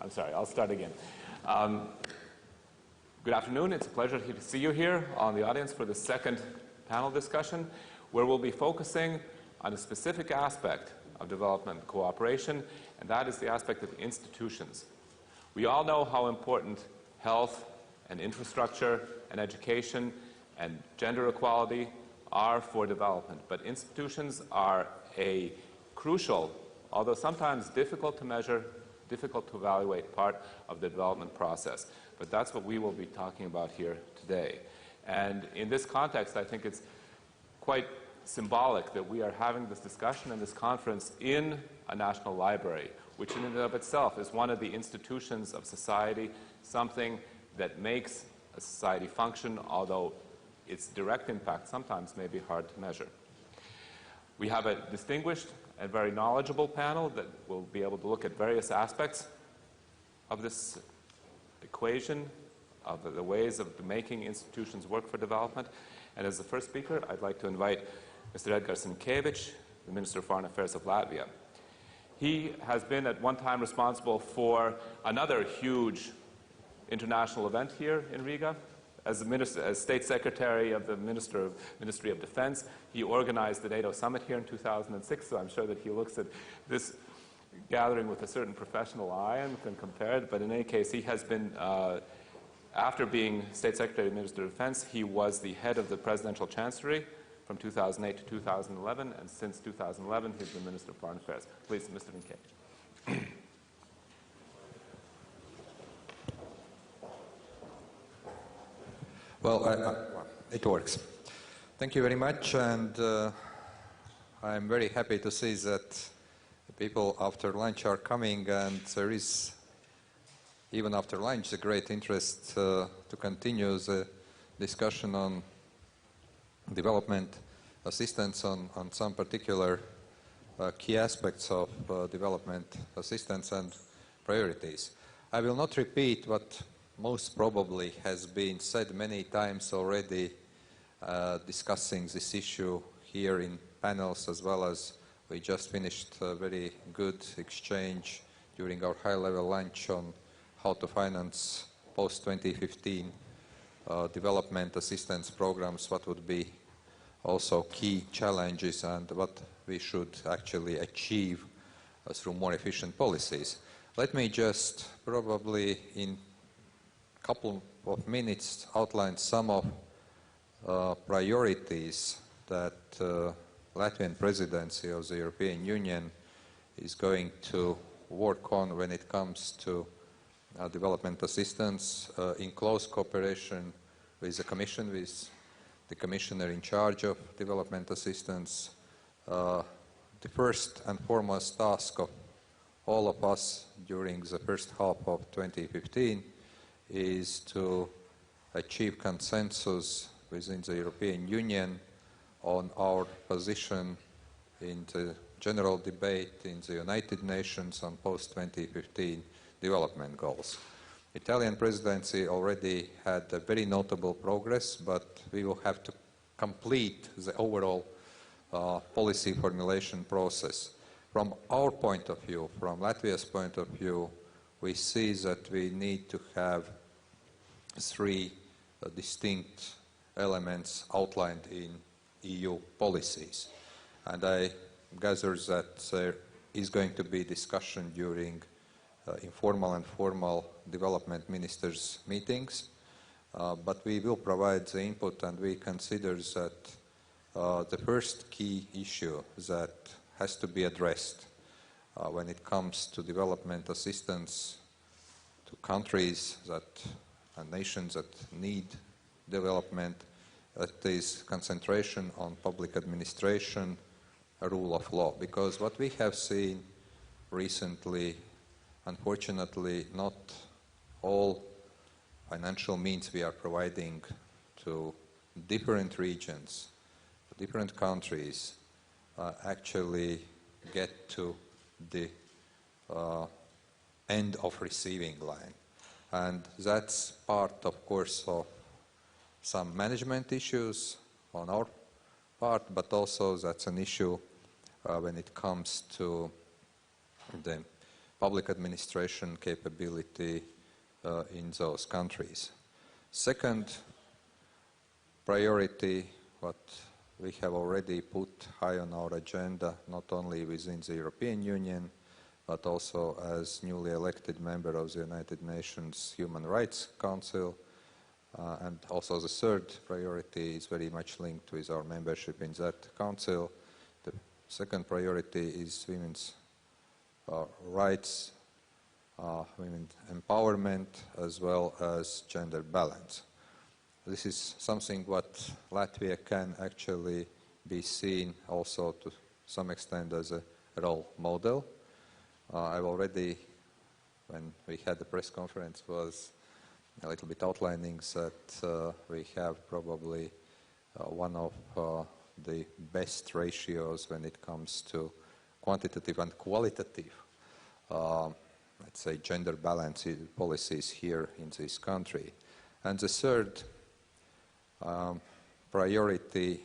I'm sorry, I'll start again. Good afternoon. It's a pleasure to see you here on the audience for the second panel discussion, where we'll be focusing on a specific aspect of development cooperation, and that is the aspect of institutions. We all know how important health and infrastructure and education and gender equality are for development, but institutions are a crucial, although sometimes difficult to measure, difficult to evaluate part of the development process. But that's what we will be talking about here today. And in this context, I think it's quite symbolic that we are having this discussion and this conference in a national library, which in and of itself is one of the institutions of society, something that makes a society function, although its direct impact sometimes may be hard to measure. We have a distinguished and very knowledgeable panel that will be able to look at various aspects of this equation, of the ways of making institutions work for development. And as the first speaker, I'd like to invite Mr. Edgars Rinkēvičs, the Minister of Foreign Affairs of Latvia. He has been at one time responsible for another huge international event here in Riga. As State Secretary of the Ministry of Defense, he organized the NATO summit here in 2006, so I'm sure that he looks at this gathering with a certain professional eye and can compare it. But in any case, he has been, after being State Secretary of the Ministry of Defense, he was the head of the Presidential Chancellery from 2008 to 2011, and since 2011, he's been Minister of Foreign Affairs. Please, Mr. Rinkēvičs. Well, it works. Thank you very much, and I'm very happy to see that the people after lunch are coming, and there is, even after lunch, a great interest to continue the discussion on development assistance on some particular key aspects of development assistance and priorities. I will not repeat what most probably has been said many times already, discussing this issue here in panels, as well as we just finished a very good exchange during our high-level lunch on how to finance post-2015 development assistance programs, what would be also key challenges and what we should actually achieve through more efficient policies. Let me just probably in couple of minutes outline some of priorities that Latvian presidency of the European Union is going to work on when it comes to development assistance in close cooperation with the Commission, with the Commissioner in charge of development assistance. The first and foremost task of all of us during the first half of 2015 is to achieve consensus within the European Union on our position in the general debate in the United Nations on post-2015 development goals. Italian presidency already had a very notable progress, but we will have to complete the overall policy formulation process. From our point of view, from Latvia's point of view, we see that we need to have three distinct elements outlined in EU policies. And I gather that there is going to be discussion during informal and formal development ministers' meetings, but we will provide the input, and we consider that the first key issue that has to be addressed when it comes to development assistance to countries and nations that need development, that is concentration on public administration, rule of law. Because what we have seen recently, unfortunately, not all financial means we are providing to different regions, different countries, actually get to the end of receiving line. And that's part, of course, of some management issues on our part, but also that's an issue when it comes to the public administration capability in those countries. Second priority, what we have already put high on our agenda, not only within the European Union, but also as newly elected member of the United Nations Human Rights Council. And also the third priority is very much linked with our membership in that council. The second priority is women's rights, women's empowerment, as well as gender balance. This is something what Latvia can actually be seen also to some extent as a role model. I've already, when we had the press conference, was a little bit outlining that we have probably one of the best ratios when it comes to quantitative and qualitative, let's say, gender balance policies here in this country. And the third priority,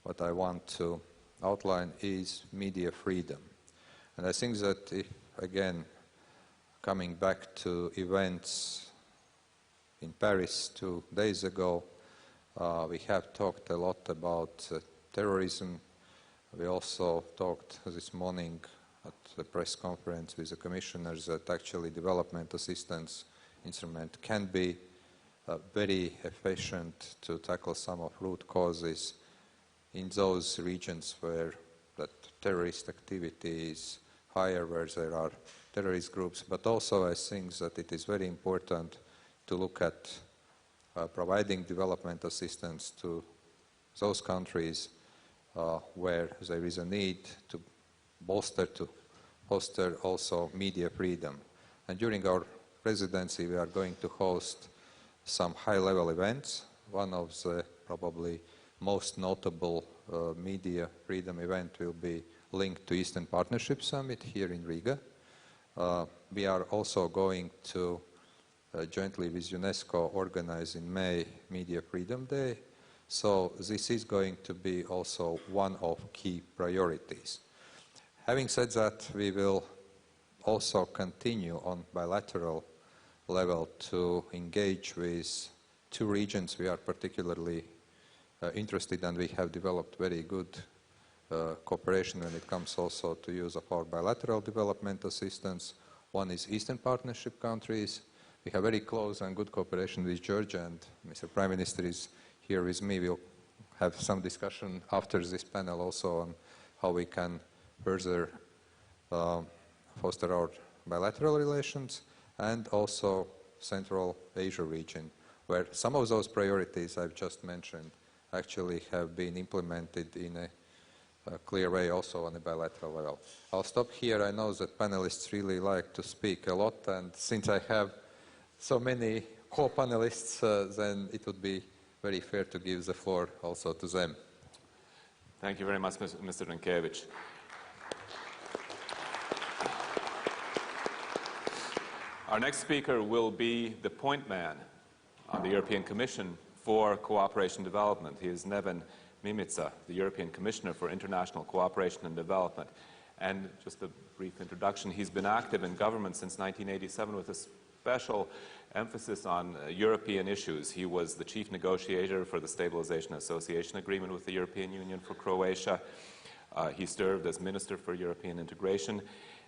what I want to outline, is media freedom. And I think that if, again, coming back to events in Paris 2 days ago, we have talked a lot about terrorism. We also talked this morning at the press conference with the commissioners that actually development assistance instrument can be very efficient to tackle some of root causes in those regions where that terrorist activity is higher, where there are terrorist groups. But also I think that it is very important to look at providing development assistance to those countries where there is a need to foster also media freedom. And during our presidency we are going to host some high-level events. One of the probably most notable media freedom event will be linked to Eastern Partnership Summit here in Riga. We are also going to jointly with UNESCO organize in May Media Freedom Day. So this is going to be also one of key priorities. Having said that, we will also continue on bilateral level to engage with two regions we are particularly interested, and we have developed very good cooperation when it comes also to use of our bilateral development assistance. One is Eastern Partnership countries. We have very close and good cooperation with Georgia, and Mr. Prime Minister is here with me. We'll have some discussion after this panel also on how we can further foster our bilateral relations, and also Central Asia region, where some of those priorities I've just mentioned actually have been implemented in a clear way also on a bilateral level. I'll stop here. I know that panelists really like to speak a lot, and since I have so many co-panelists, then it would be very fair to give the floor also to them. Thank you very much, Mr. Rinkēvičs. Our next speaker will be the point man on the European Commission for Cooperation and Development. He is Neven Mimica, the European Commissioner for International Cooperation and Development. And just a brief introduction, he's been active in government since 1987 with a special emphasis on European issues. He was the chief negotiator for the Stabilization Association Agreement with the European Union for Croatia. He served as Minister for European Integration,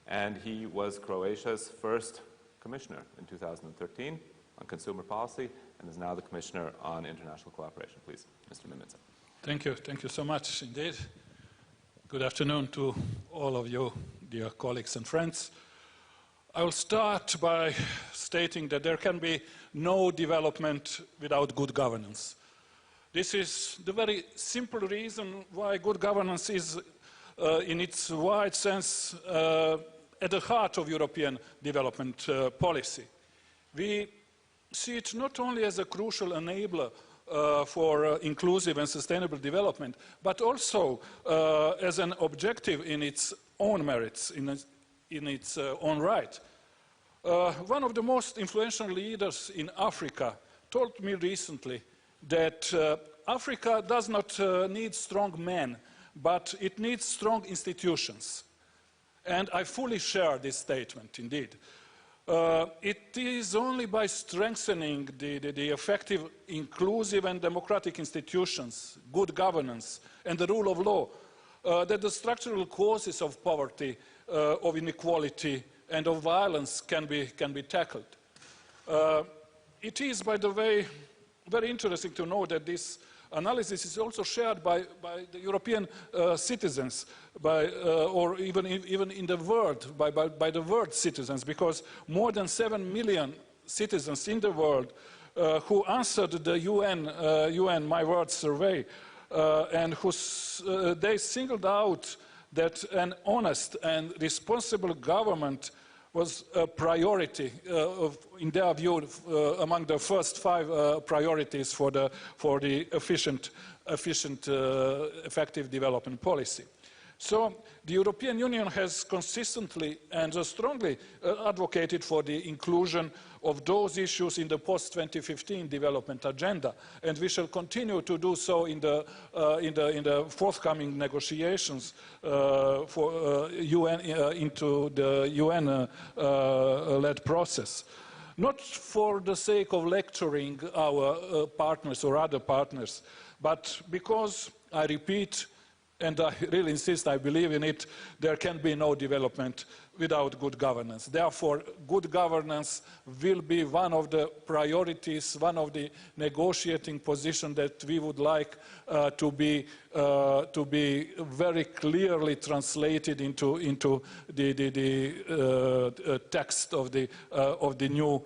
and he was Croatia's first Commissioner in 2013 on consumer policy, and is now the Commissioner on international cooperation. Please, Mr. Mimica. Thank you so much indeed. Good afternoon to all of you, dear colleagues and friends. I will start by stating that there can be no development without good governance. This is the very simple reason why good governance is, in its wide sense, at the heart of European development policy. We see it not only as a crucial enabler for inclusive and sustainable development, but also as an objective in its own merits, in its own right. One of the most influential leaders in Africa told me recently that Africa does not need strong men, but it needs strong institutions. And I fully share this statement, indeed. It is only by strengthening the effective, inclusive and democratic institutions, good governance and the rule of law that the structural causes of poverty, of inequality and of violence can be tackled. It is, by the way, very interesting to know that this analysis is also shared by the European citizens, or even in the world, by the world citizens, because more than 7 million citizens in the world who answered the UN My World survey, and they singled out that an honest and responsible government was a priority, in their view, among the first 5 priorities for the efficient, effective development policy. So the European Union has consistently and strongly advocated for the inclusion of those issues in the post-2015 development agenda, and we shall continue to do so in the forthcoming negotiations into the UN-led process. Not for the sake of lecturing our partners or other partners, but because, I repeat, and I really insist, I believe in it, there can be no development without good governance. Therefore, good governance will be one of the priorities, one of the negotiating positions that we would like to be very clearly translated into the text of the new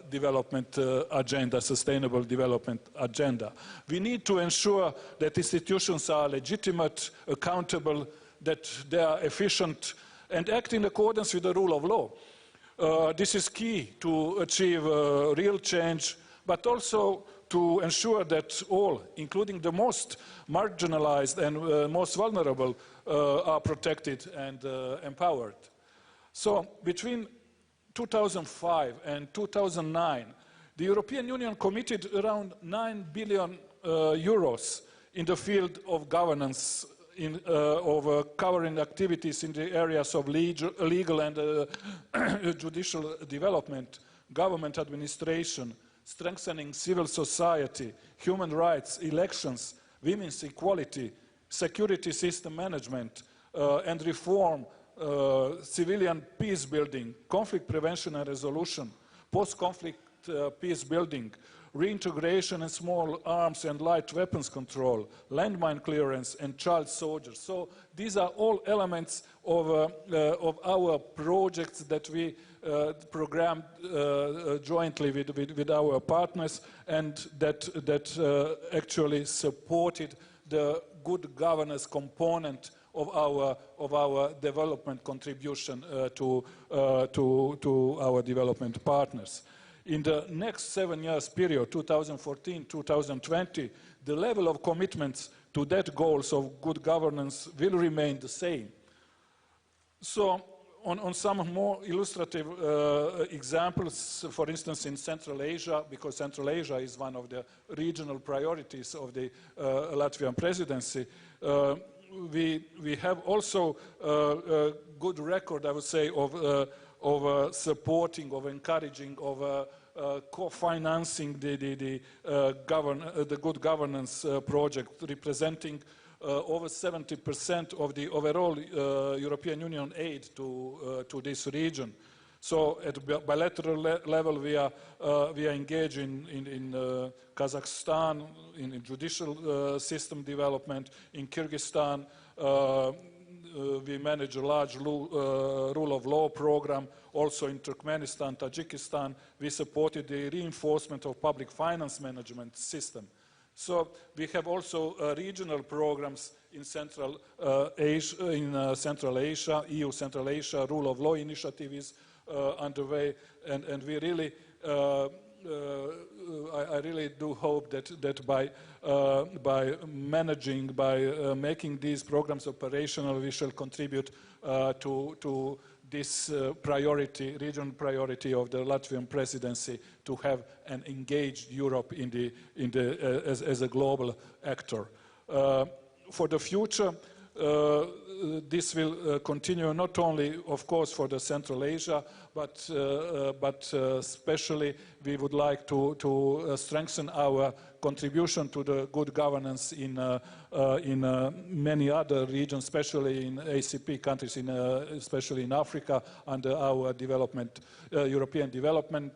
development agenda, sustainable development agenda. We need to ensure that institutions are legitimate, accountable, that they are efficient, and act in accordance with the rule of law. This is key to achieve real change, but also to ensure that all, including the most marginalized and most vulnerable, are protected and empowered. So between 2005 and 2009, the European Union committed around 9 billion euros in the field of governance, of covering activities in the areas of legal and judicial development, government administration, strengthening civil society, human rights, elections, women's equality, security system management, and reform, civilian peace building, conflict prevention and resolution, post-conflict peace building, reintegration and small arms and light weapons control, landmine clearance and child soldiers. So these are all elements of our projects that we programmed jointly with our partners, and that actually supported the good governance component of our development contribution to our development partners. In the next 7 years period, 2014-2020, the level of commitments to that goals of good governance will remain the same. So on some more illustrative examples, for instance in Central Asia, because Central Asia is one of the regional priorities of the Latvian presidency, we have also a good record, I would say, of supporting, of encouraging, of co-financing the good governance project, representing over 70% of the overall European Union aid to this region. So at bilateral level, we are engaged in Kazakhstan, in judicial system development, in Kyrgyzstan. We manage a large rule of law program. Also in Turkmenistan, Tajikistan, we supported the reinforcement of public finance management system. So we have also regional programs in Central Asia, EU Central Asia, rule of law initiative is underway, and we really, I really do hope that by managing, by making these programs operational, we shall contribute to this priority, regional priority of the Latvian presidency, to have an engaged Europe as a global actor. For the future, this will continue not only, of course, for the Central Asia, but especially we would like to strengthen our contribution to the good governance in many other regions, especially in ACP countries, especially in Africa, under our European Development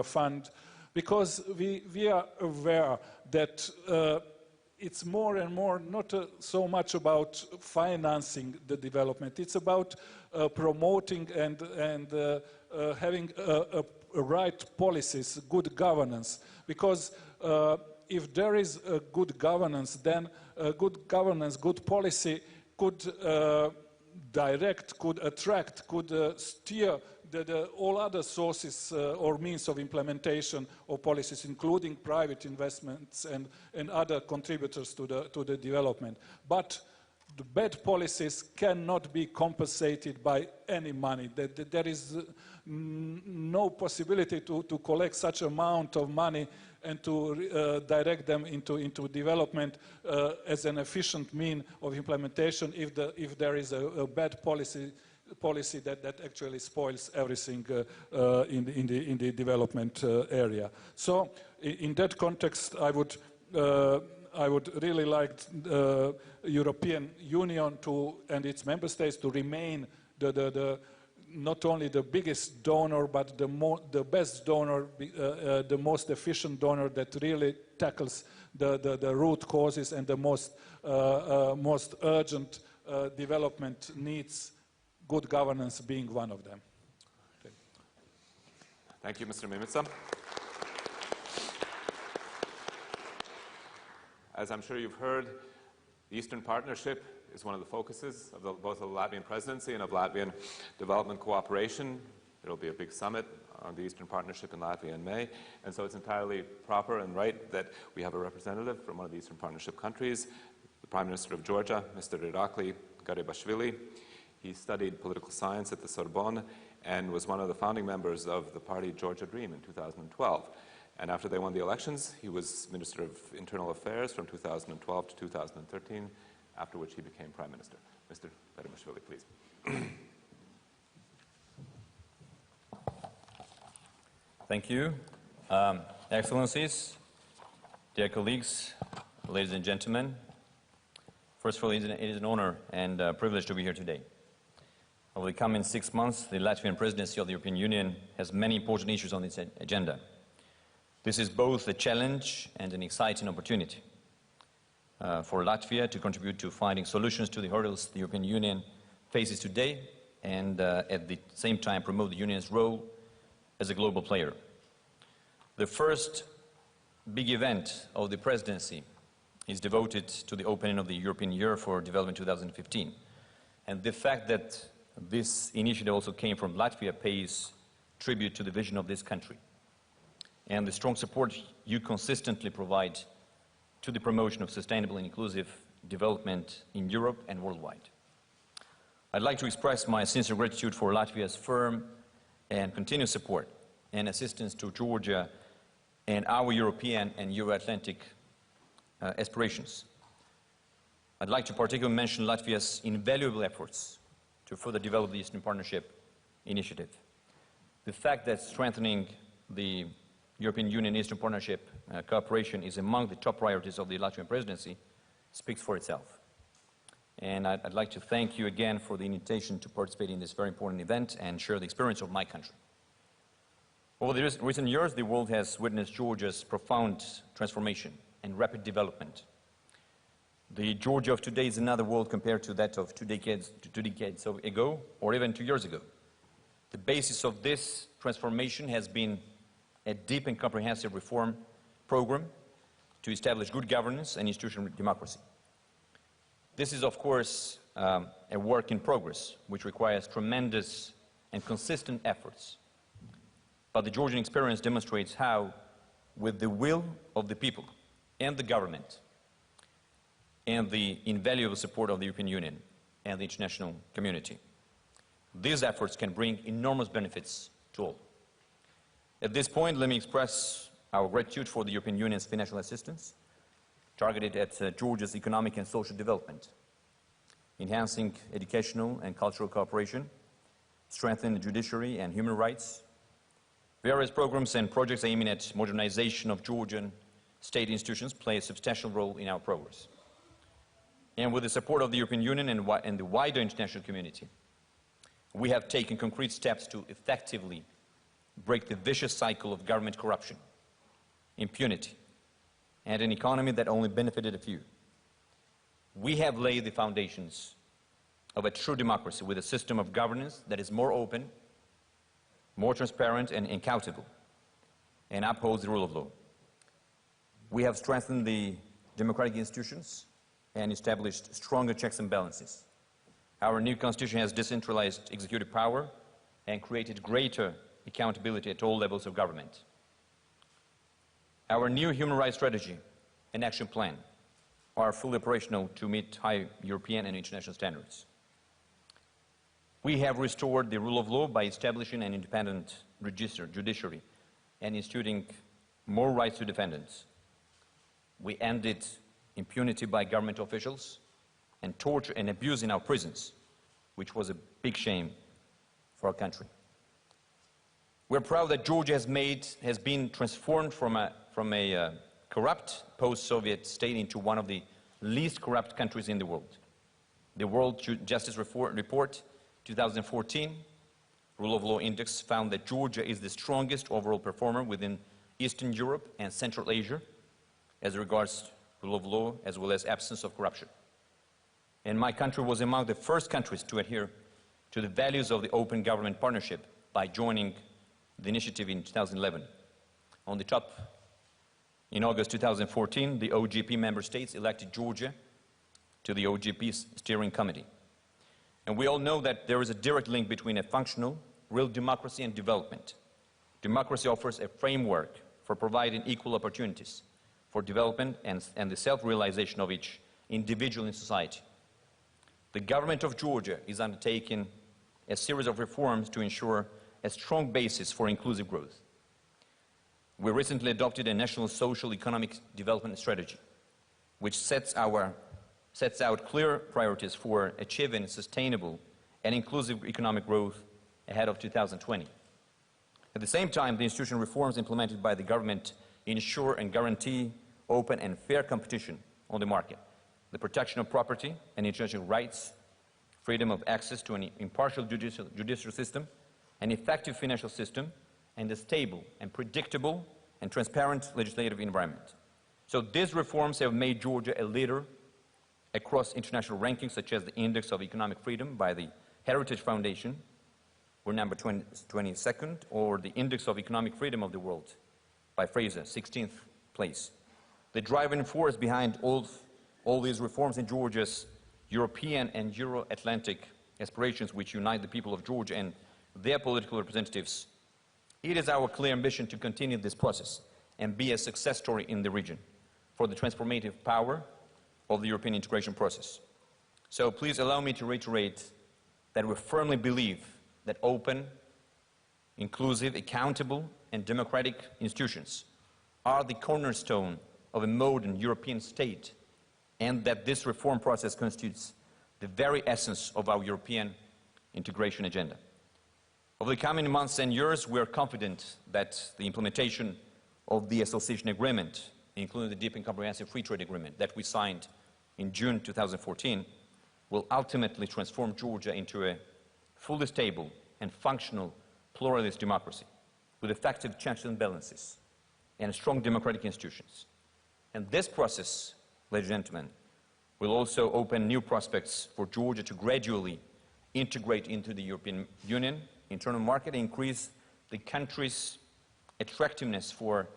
Fund, because we are aware that it's more and more not so much about financing the development. It's about promoting and having right policies, good governance. Because if there is a good governance, then good governance, good policy could direct, could attract, could steer all other sources or means of implementation of policies, including private investments and other contributors to the development. But the bad policies cannot be compensated by any money. There is no possibility to collect such amount of money and to direct them into development as an efficient mean of implementation if there is a bad policy that actually spoils everything in the development area. So in that context, I would really like the European Union and its member states to remain not only the biggest donor, but the best donor, the most efficient donor that really tackles the root causes and the most urgent development needs, good governance being one of them. Okay. Thank you, Mr. Mimica. As I'm sure you've heard, the Eastern Partnership is one of the focuses of both the Latvian presidency and of Latvian development cooperation. There will be a big summit on the Eastern Partnership in Latvia in May, and so it's entirely proper and right that we have a representative from one of the Eastern Partnership countries, the Prime Minister of Georgia, Mr. Irakli Garibashvili. He studied political science at the Sorbonne and was one of the founding members of the party Georgia Dream in 2012. And after they won the elections, he was Minister of Internal Affairs from 2012 to 2013, after which he became Prime Minister. Mr. Garibashvili, please. Thank you. Excellencies, dear colleagues, ladies and gentlemen, first of all, it is an honor and a privilege to be here today. Over the coming 6 months, the Latvian presidency of the European Union has many important issues on its agenda. This is both a challenge and an exciting opportunity for Latvia to contribute to finding solutions to the hurdles the European Union faces today and at the same time promote the Union's role as a global player. The first big event of the presidency is devoted to the opening of the European Year for Development 2015. And the fact that this initiative also came from Latvia pays tribute to the vision of this country and the strong support you consistently provide to the promotion of sustainable and inclusive development in Europe and worldwide. I'd like to express my sincere gratitude for Latvia's firm and continuous support and assistance to Georgia and our European and Euro-Atlantic aspirations. I'd like to particularly mention Latvia's invaluable efforts to further develop the Eastern Partnership initiative. The fact that strengthening the European Union Eastern Partnership cooperation is among the top priorities of the Latvian presidency speaks for itself. And I'd like to thank you again for the invitation to participate in this very important event and share the experience of my country. Over the recent years, the world has witnessed Georgia's profound transformation and rapid development. The Georgia of today is another world compared to that of two decades ago, or even 2 years ago. The basis of this transformation has been a deep and comprehensive reform program to establish good governance and institutional democracy. This is, of course, a work in progress, which requires tremendous and consistent efforts. But the Georgian experience demonstrates how, with the will of the people and the government, and the invaluable support of the European Union and the international community, these efforts can bring enormous benefits to all. At this point, let me express our gratitude for the European Union's financial assistance targeted at Georgia's economic and social development. enhancing educational and cultural cooperation, strengthening the judiciary and human rights. Various programs and projects aiming at modernization of Georgian state institutions play a substantial role in our progress. And with the support of the European Union and the wider international community, we have taken concrete steps to effectively break the vicious cycle of government corruption, impunity, and an economy that only benefited a few. We have laid the foundations of a true democracy with a system of governance that is more open, more transparent and accountable, and upholds the rule of law. We have strengthened the democratic institutions and established stronger checks and balances. Our new constitution has decentralized executive power and created greater accountability at all levels of government. Our new human rights strategy and action plan are fully operational to meet high European and international standards. We have restored the rule of law by establishing an independent judiciary and instituting more rights to defendants. We ended impunity by government officials and torture and abuse in our prisons, which was a big shame for our country. We're proud that Georgia has been transformed from a corrupt post-Soviet state into one of the least corrupt countries in the world. The World Justice Report 2014 Rule of Law Index found that Georgia is the strongest overall performer within Eastern Europe and Central Asia as regards rule of law as well as absence of corruption. And my country was among the first countries to adhere to the values of the open government partnership by joining the initiative in 2011. On the top, in August 2014, the OGP member states elected Georgia to the OGP steering committee. And we all know that there is a direct link between a functional, real democracy and development. Democracy offers a framework for providing equal opportunities for development and the self-realization of each individual in society. The government of Georgia is undertaking a series of reforms to ensure a strong basis for inclusive growth. We recently adopted a national social economic development strategy, which sets out clear priorities for achieving sustainable and inclusive economic growth ahead of 2020. At the same time, the institutional reforms implemented by the government ensure and guarantee open and fair competition on the market, the protection of property and international rights, freedom of access to an impartial judicial system, an effective financial system, and a stable and predictable and transparent legislative environment. So these reforms have made Georgia a leader across international rankings such as the Index of Economic Freedom by the Heritage Foundation, we're number 22nd, or the Index of Economic Freedom of the World by Fraser, 16th place. The driving force behind all these reforms in Georgia's European and Euro-Atlantic aspirations, which unite the people of Georgia and their political representatives, it is our clear ambition to continue this process and be a success story in the region for the transformative power of the European integration process. So please allow me to reiterate that we firmly believe that open, inclusive, accountable, and democratic institutions are the cornerstone of a modern European state, and that this reform process constitutes the very essence of our European integration agenda. Over the coming months and years, we are confident that the implementation of the association agreement, including the deep and comprehensive free trade agreement that we signed in June 2014, will ultimately transform Georgia into a fully stable and functional pluralist democracy with effective checks and balances and strong democratic institutions. And this process, ladies and gentlemen, will also open new prospects for Georgia to gradually integrate into the European Union internal market and increase the country's attractiveness for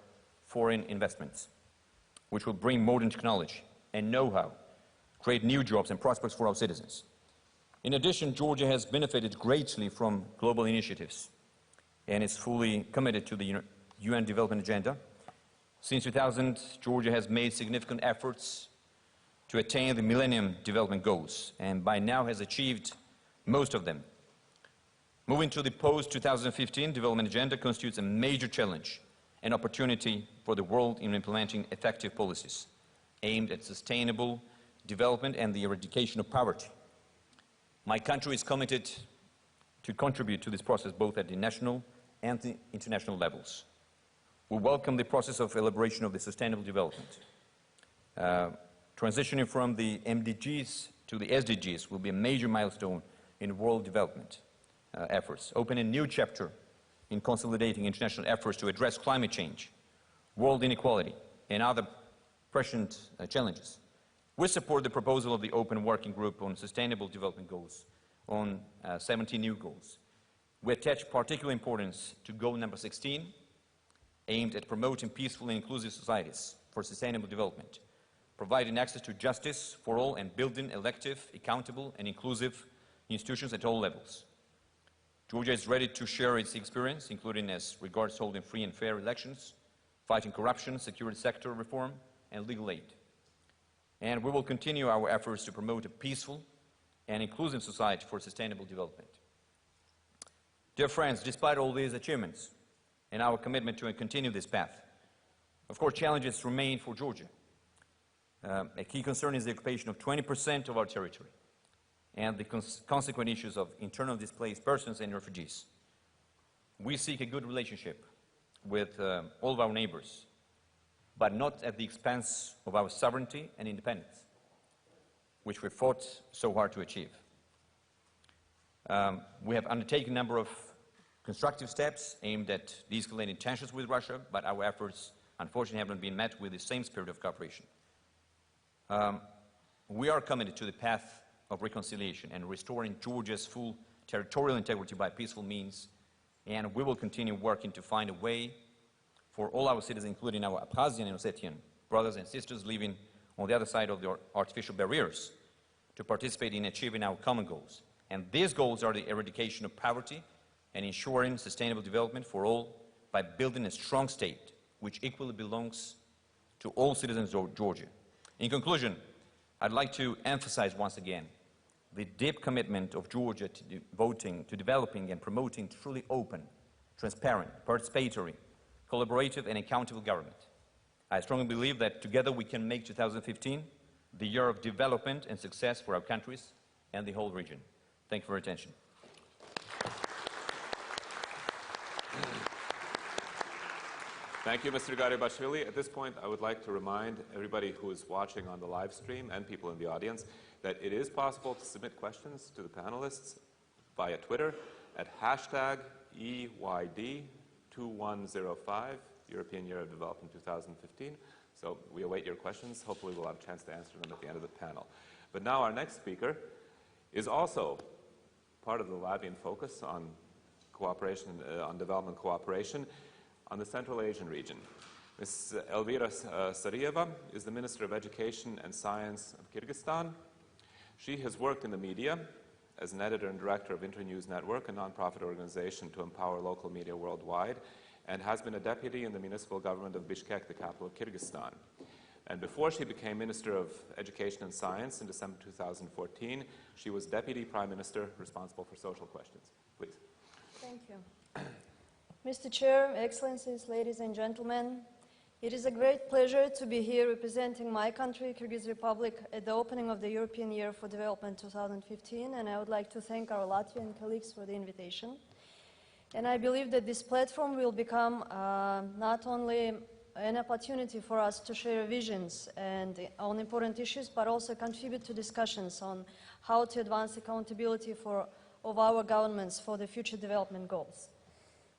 foreign investments, which will bring modern technology and know-how, create new jobs and prospects for our citizens. In addition, Georgia has benefited greatly from global initiatives and is fully committed to the UN development agenda. Since 2000, Georgia has made significant efforts to attain the Millennium Development Goals, and by now has achieved most of them. Moving to the post-2015 development agenda constitutes a major challenge and opportunity for the world in implementing effective policies aimed at sustainable development and the eradication of poverty. My country is committed to contribute to this process both at the national and the international levels. We welcome the process of elaboration of the sustainable development. Transitioning from the MDGs to the SDGs will be a major milestone in world development efforts, opening a new chapter in consolidating international efforts to address climate change, world inequality, and other present challenges. We support the proposal of the Open Working Group on Sustainable Development Goals, on 17 new goals. We attach particular importance to goal number 16, aimed at promoting peaceful and inclusive societies for sustainable development, providing access to justice for all and building elective, accountable and inclusive institutions at all levels. Georgia is ready to share its experience, including as regards holding free and fair elections, fighting corruption, security sector reform, and legal aid. And we will continue our efforts to promote a peaceful and inclusive society for sustainable development. Dear friends, despite all these achievements and our commitment to continue this path, of course, challenges remain for Georgia. A key concern is the occupation of 20% of our territory and the consequent issues of internal displaced persons and refugees. We seek a good relationship with all of our neighbors, but not at the expense of our sovereignty and independence, which we fought so hard to achieve. We have undertaken a number of constructive steps aimed at de-escalating tensions with Russia, but our efforts, unfortunately, haven't been met with the same spirit of cooperation. We are committed to the path of reconciliation and restoring Georgia's full territorial integrity by peaceful means, and we will continue working to find a way for all our citizens, including our Abkhazian and Ossetian brothers and sisters living on the other side of the artificial barriers, to participate in achieving our common goals. And these goals are the eradication of poverty and ensuring sustainable development for all by building a strong state which equally belongs to all citizens of Georgia. In conclusion, I'd like to emphasize once again the deep commitment of Georgia to developing and promoting truly open, transparent, participatory, collaborative and accountable government. I strongly believe that together we can make 2015 the year of development and success for our countries and the whole region. Thank you for your attention. Thank you, Mr. Garibashvili. At this point, I would like to remind everybody who is watching on the live stream and people in the audience that it is possible to submit questions to the panelists via Twitter at hashtag EYD2105, European Year of Development 2015. So we await your questions. Hopefully we'll have a chance to answer them at the end of the panel. But now our next speaker is also part of the Latvian focus on cooperation, on development cooperation on the Central Asian region. Ms. Elvira Sarieva is the Minister of Education and Science of Kyrgyzstan. She has worked in the media as an editor and director of Internews Network, a nonprofit organization to empower local media worldwide, and has been a deputy in the municipal government of Bishkek, the capital of Kyrgyzstan. And before she became Minister of Education and Science in December 2014, she was Deputy Prime Minister responsible for social questions. Please. Thank you. Mr. Chair, Excellencies, ladies and gentlemen, it is a great pleasure to be here representing my country, Kyrgyz Republic, at the opening of the European Year for Development 2015, and I would like to thank our Latvian colleagues for the invitation. And I believe that this platform will become not only an opportunity for us to share visions and on important issues, but also contribute to discussions on how to advance accountability of our governments for the future development goals.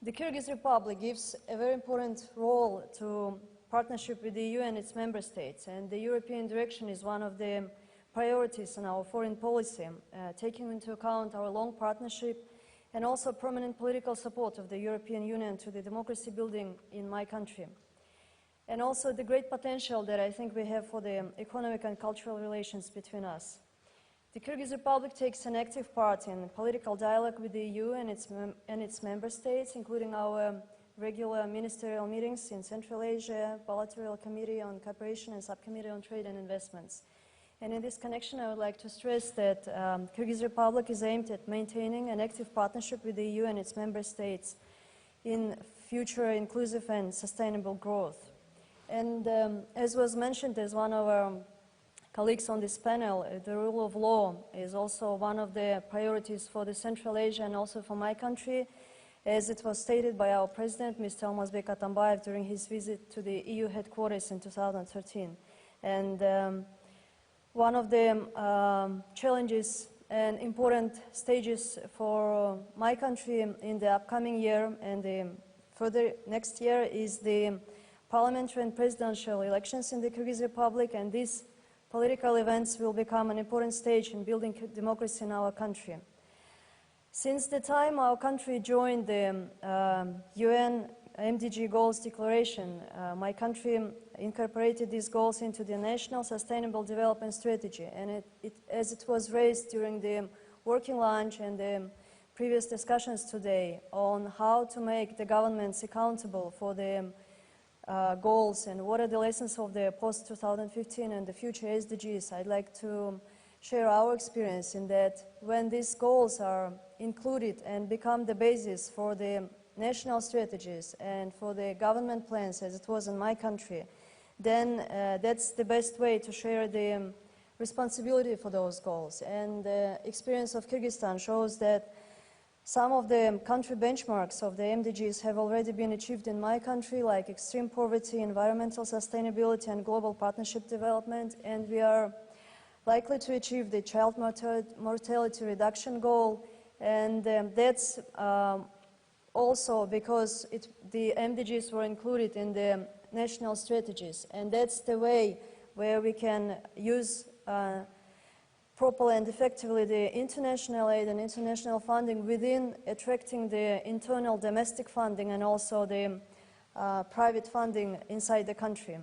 The Kyrgyz Republic gives a very important role to partnership with the EU and its member states, and the European direction is one of the priorities in our foreign policy, taking into account our long partnership and also permanent political support of the European Union to the democracy building in my country. And also the great potential that I think we have for the economic and cultural relations between us. The Kyrgyz Republic takes an active part in political dialogue with the EU and its member states, including our regular ministerial meetings in Central Asia, bilateral committee on cooperation and subcommittee on trade and investments. And in this connection, I would like to stress that Kyrgyz Republic is aimed at maintaining an active partnership with the EU and its member states in future inclusive and sustainable growth. And as was mentioned as one of our colleagues on this panel, the rule of law is also one of the priorities for the Central Asia and also for my country, as it was stated by our president, Mr. Almazbek Atambayev, during his visit to the EU headquarters in 2013. And one of the challenges and important stages for my country in the upcoming year and the further next year is the parliamentary and presidential elections in the Kyrgyz Republic, and these political events will become an important stage in building democracy in our country. Since the time our country joined the UN MDG Goals Declaration, my country incorporated these goals into the National Sustainable Development Strategy, and as it was raised during the working lunch and the previous discussions today on how to make the governments accountable for the goals and what are the lessons of the post-2015 and the future SDGs, I'd like to share our experience in that when these goals are included and become the basis for the national strategies and for the government plans, as it was in my country, then that's the best way to share the responsibility for those goals. And the experience of Kyrgyzstan shows that some of the country benchmarks of the MDGs have already been achieved in my country, like extreme poverty, environmental sustainability, and global partnership development, and we are likely to achieve the child mortality reduction goal, and that's also because the MDGs were included in the national strategies, and that's the way where we can use properly and effectively the international aid and international funding within attracting the internal domestic funding and also the private funding inside the country.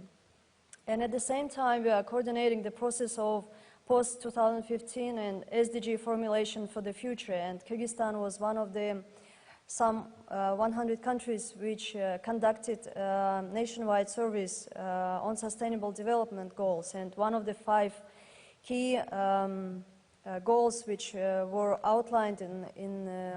And at the same time, we are coordinating the process of post-2015 and SDG formulation for the future, and Kyrgyzstan was one of the some 100 countries which conducted nationwide surveys on sustainable development goals, and one of the 5 key goals which were outlined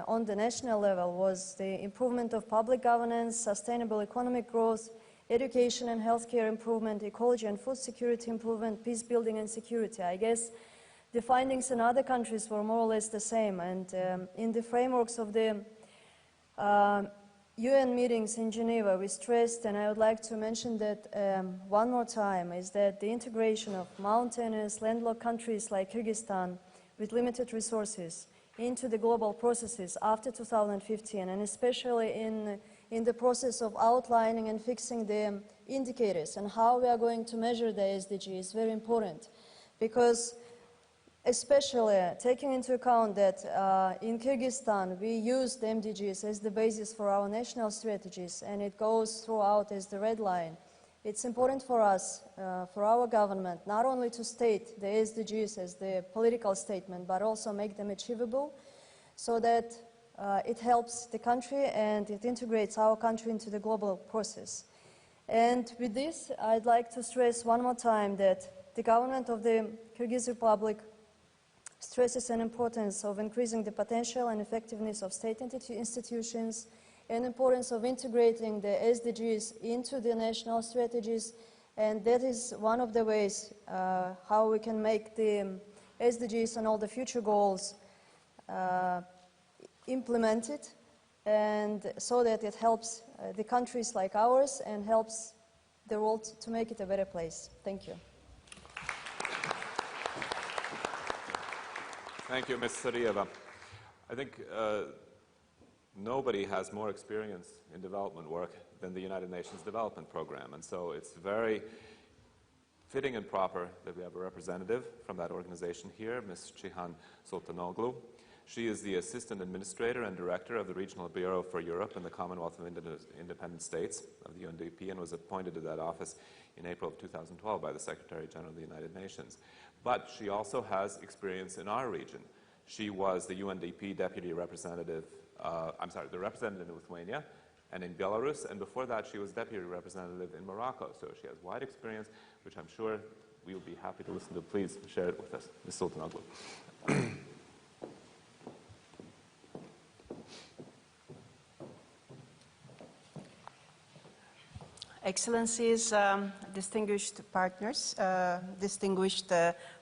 on the national level was the improvement of public governance, sustainable economic growth, education and healthcare improvement, ecology and food security improvement, peace building and security. I guess the findings in other countries were more or less the same, and in the frameworks of the UN meetings in Geneva, we stressed, and I would like to mention that one more time, is that the integration of mountainous, landlocked countries like Kyrgyzstan with limited resources into the global processes after 2015, and especially in the process of outlining and fixing the indicators and how we are going to measure the SDG is very important, because especially taking into account that in Kyrgyzstan we use the MDGs as the basis for our national strategies, and it goes throughout as the red line. It's important for us, for our government, not only to state the SDGs as the political statement, but also make them achievable so that it helps the country and it integrates our country into the global process. And with this, I'd like to stress one more time that the government of the Kyrgyz Republic stresses an importance of increasing the potential and effectiveness of state institutions, and importance of integrating the SDGs into the national strategies, and that is one of the ways how we can make the SDGs and all the future goals implemented, and so that it helps the countries like ours and helps the world to make it a better place. Thank you. Thank you, Ms. Sarieva. I think nobody has more experience in development work than the United Nations Development Program, and so it's very fitting and proper that we have a representative from that organization here, Ms. Cihan Sultanoğlu. She is the Assistant Administrator and Director of the Regional Bureau for Europe and the Commonwealth of Independent States of the UNDP, and was appointed to that office in April of 2012 by the Secretary General of the United Nations. But she also has experience in our region. She was the UNDP Deputy Representative, the representative in Lithuania and in Belarus, and before that she was Deputy Representative in Morocco. So she has wide experience, which I'm sure we will be happy to listen to. Please share it with us. Ms. Sultanoğlu. Excellencies, distinguished partners, distinguished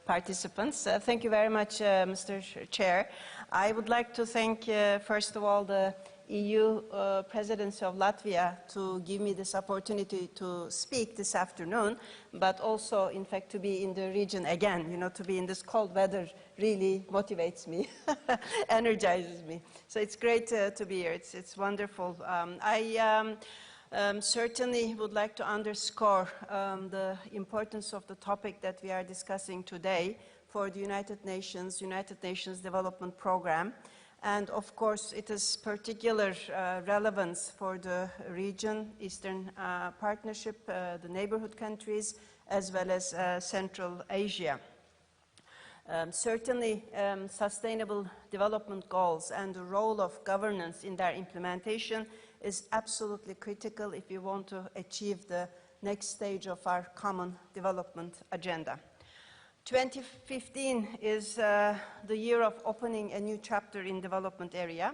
participants. Thank you very much, Mr. Chair. I would like to thank, first of all, the EU Presidency of Latvia to give me this opportunity to speak this afternoon, but also, in fact, to be in the region again. You know, to be in this cold weather really motivates me, energizes me. So it's great to be here. It's wonderful. I certainly would like to underscore the importance of the topic that we are discussing today for the United Nations Development Program. And of course, it is particular relevance for the region, Eastern Partnership, the neighborhood countries, as well as Central Asia. Certainly, sustainable development goals and the role of governance in their implementation is absolutely critical if we want to achieve the next stage of our common development agenda. 2015 is the year of opening a new chapter in development area.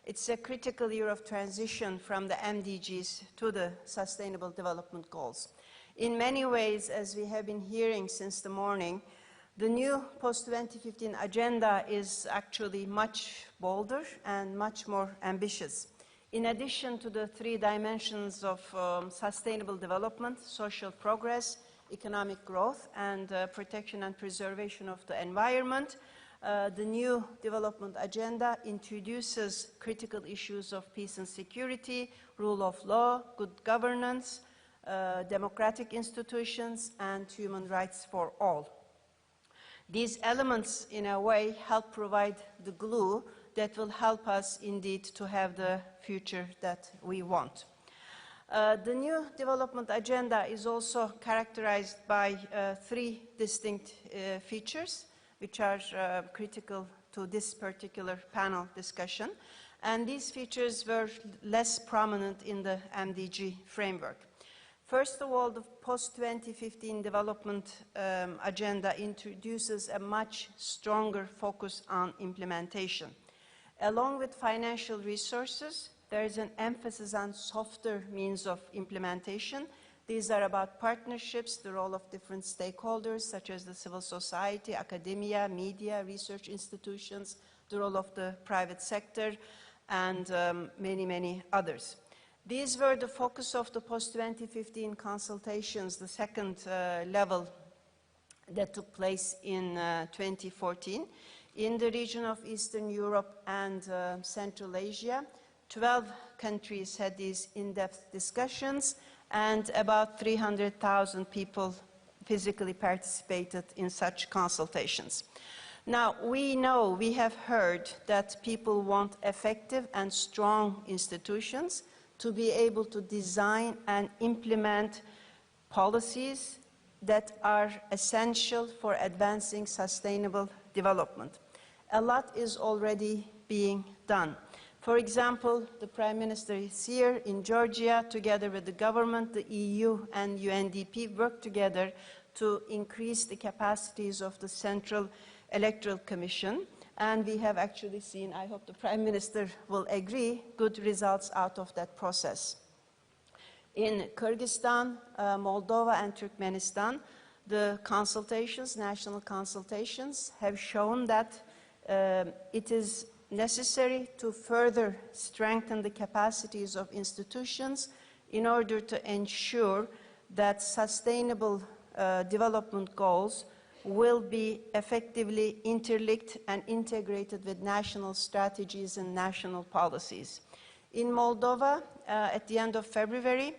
It's a critical year of transition from the MDGs to the Sustainable Development Goals. In many ways, as we have been hearing since the morning, the new post-2015 agenda is actually much bolder and much more ambitious. In addition to the three dimensions of sustainable development, social progress, economic growth, and protection and preservation of the environment, the new development agenda introduces critical issues of peace and security, rule of law, good governance, democratic institutions, and human rights for all. These elements, in a way, help provide the glue that will help us indeed to have the future that we want. The new development agenda is also characterized by three distinct features, which are critical to this particular panel discussion. And these features were less prominent in the MDG framework. First of all, the post-2015 development agenda introduces a much stronger focus on implementation. Along with financial resources, there is an emphasis on softer means of implementation. These are about partnerships, the role of different stakeholders, such as the civil society, academia, media, research institutions, the role of the private sector, and many, many others. These were the focus of the post-2015 consultations, the second level that took place in 2014. In the region of Eastern Europe and Central Asia, 12 countries had these in-depth discussions, and about 300,000 people physically participated in such consultations. Now, we have heard that people want effective and strong institutions to be able to design and implement policies that are essential for advancing sustainable development. A lot is already being done. For example, the Prime Minister is here in Georgia, together with the government, the EU and UNDP work together to increase the capacities of the Central Electoral Commission. And we have actually seen, I hope the Prime Minister will agree, good results out of that process. In Kyrgyzstan, Moldova and Turkmenistan, the consultations, national consultations, have shown that it is necessary to further strengthen the capacities of institutions in order to ensure that sustainable development goals will be effectively interlinked and integrated with national strategies and national policies. In Moldova, at the end of February,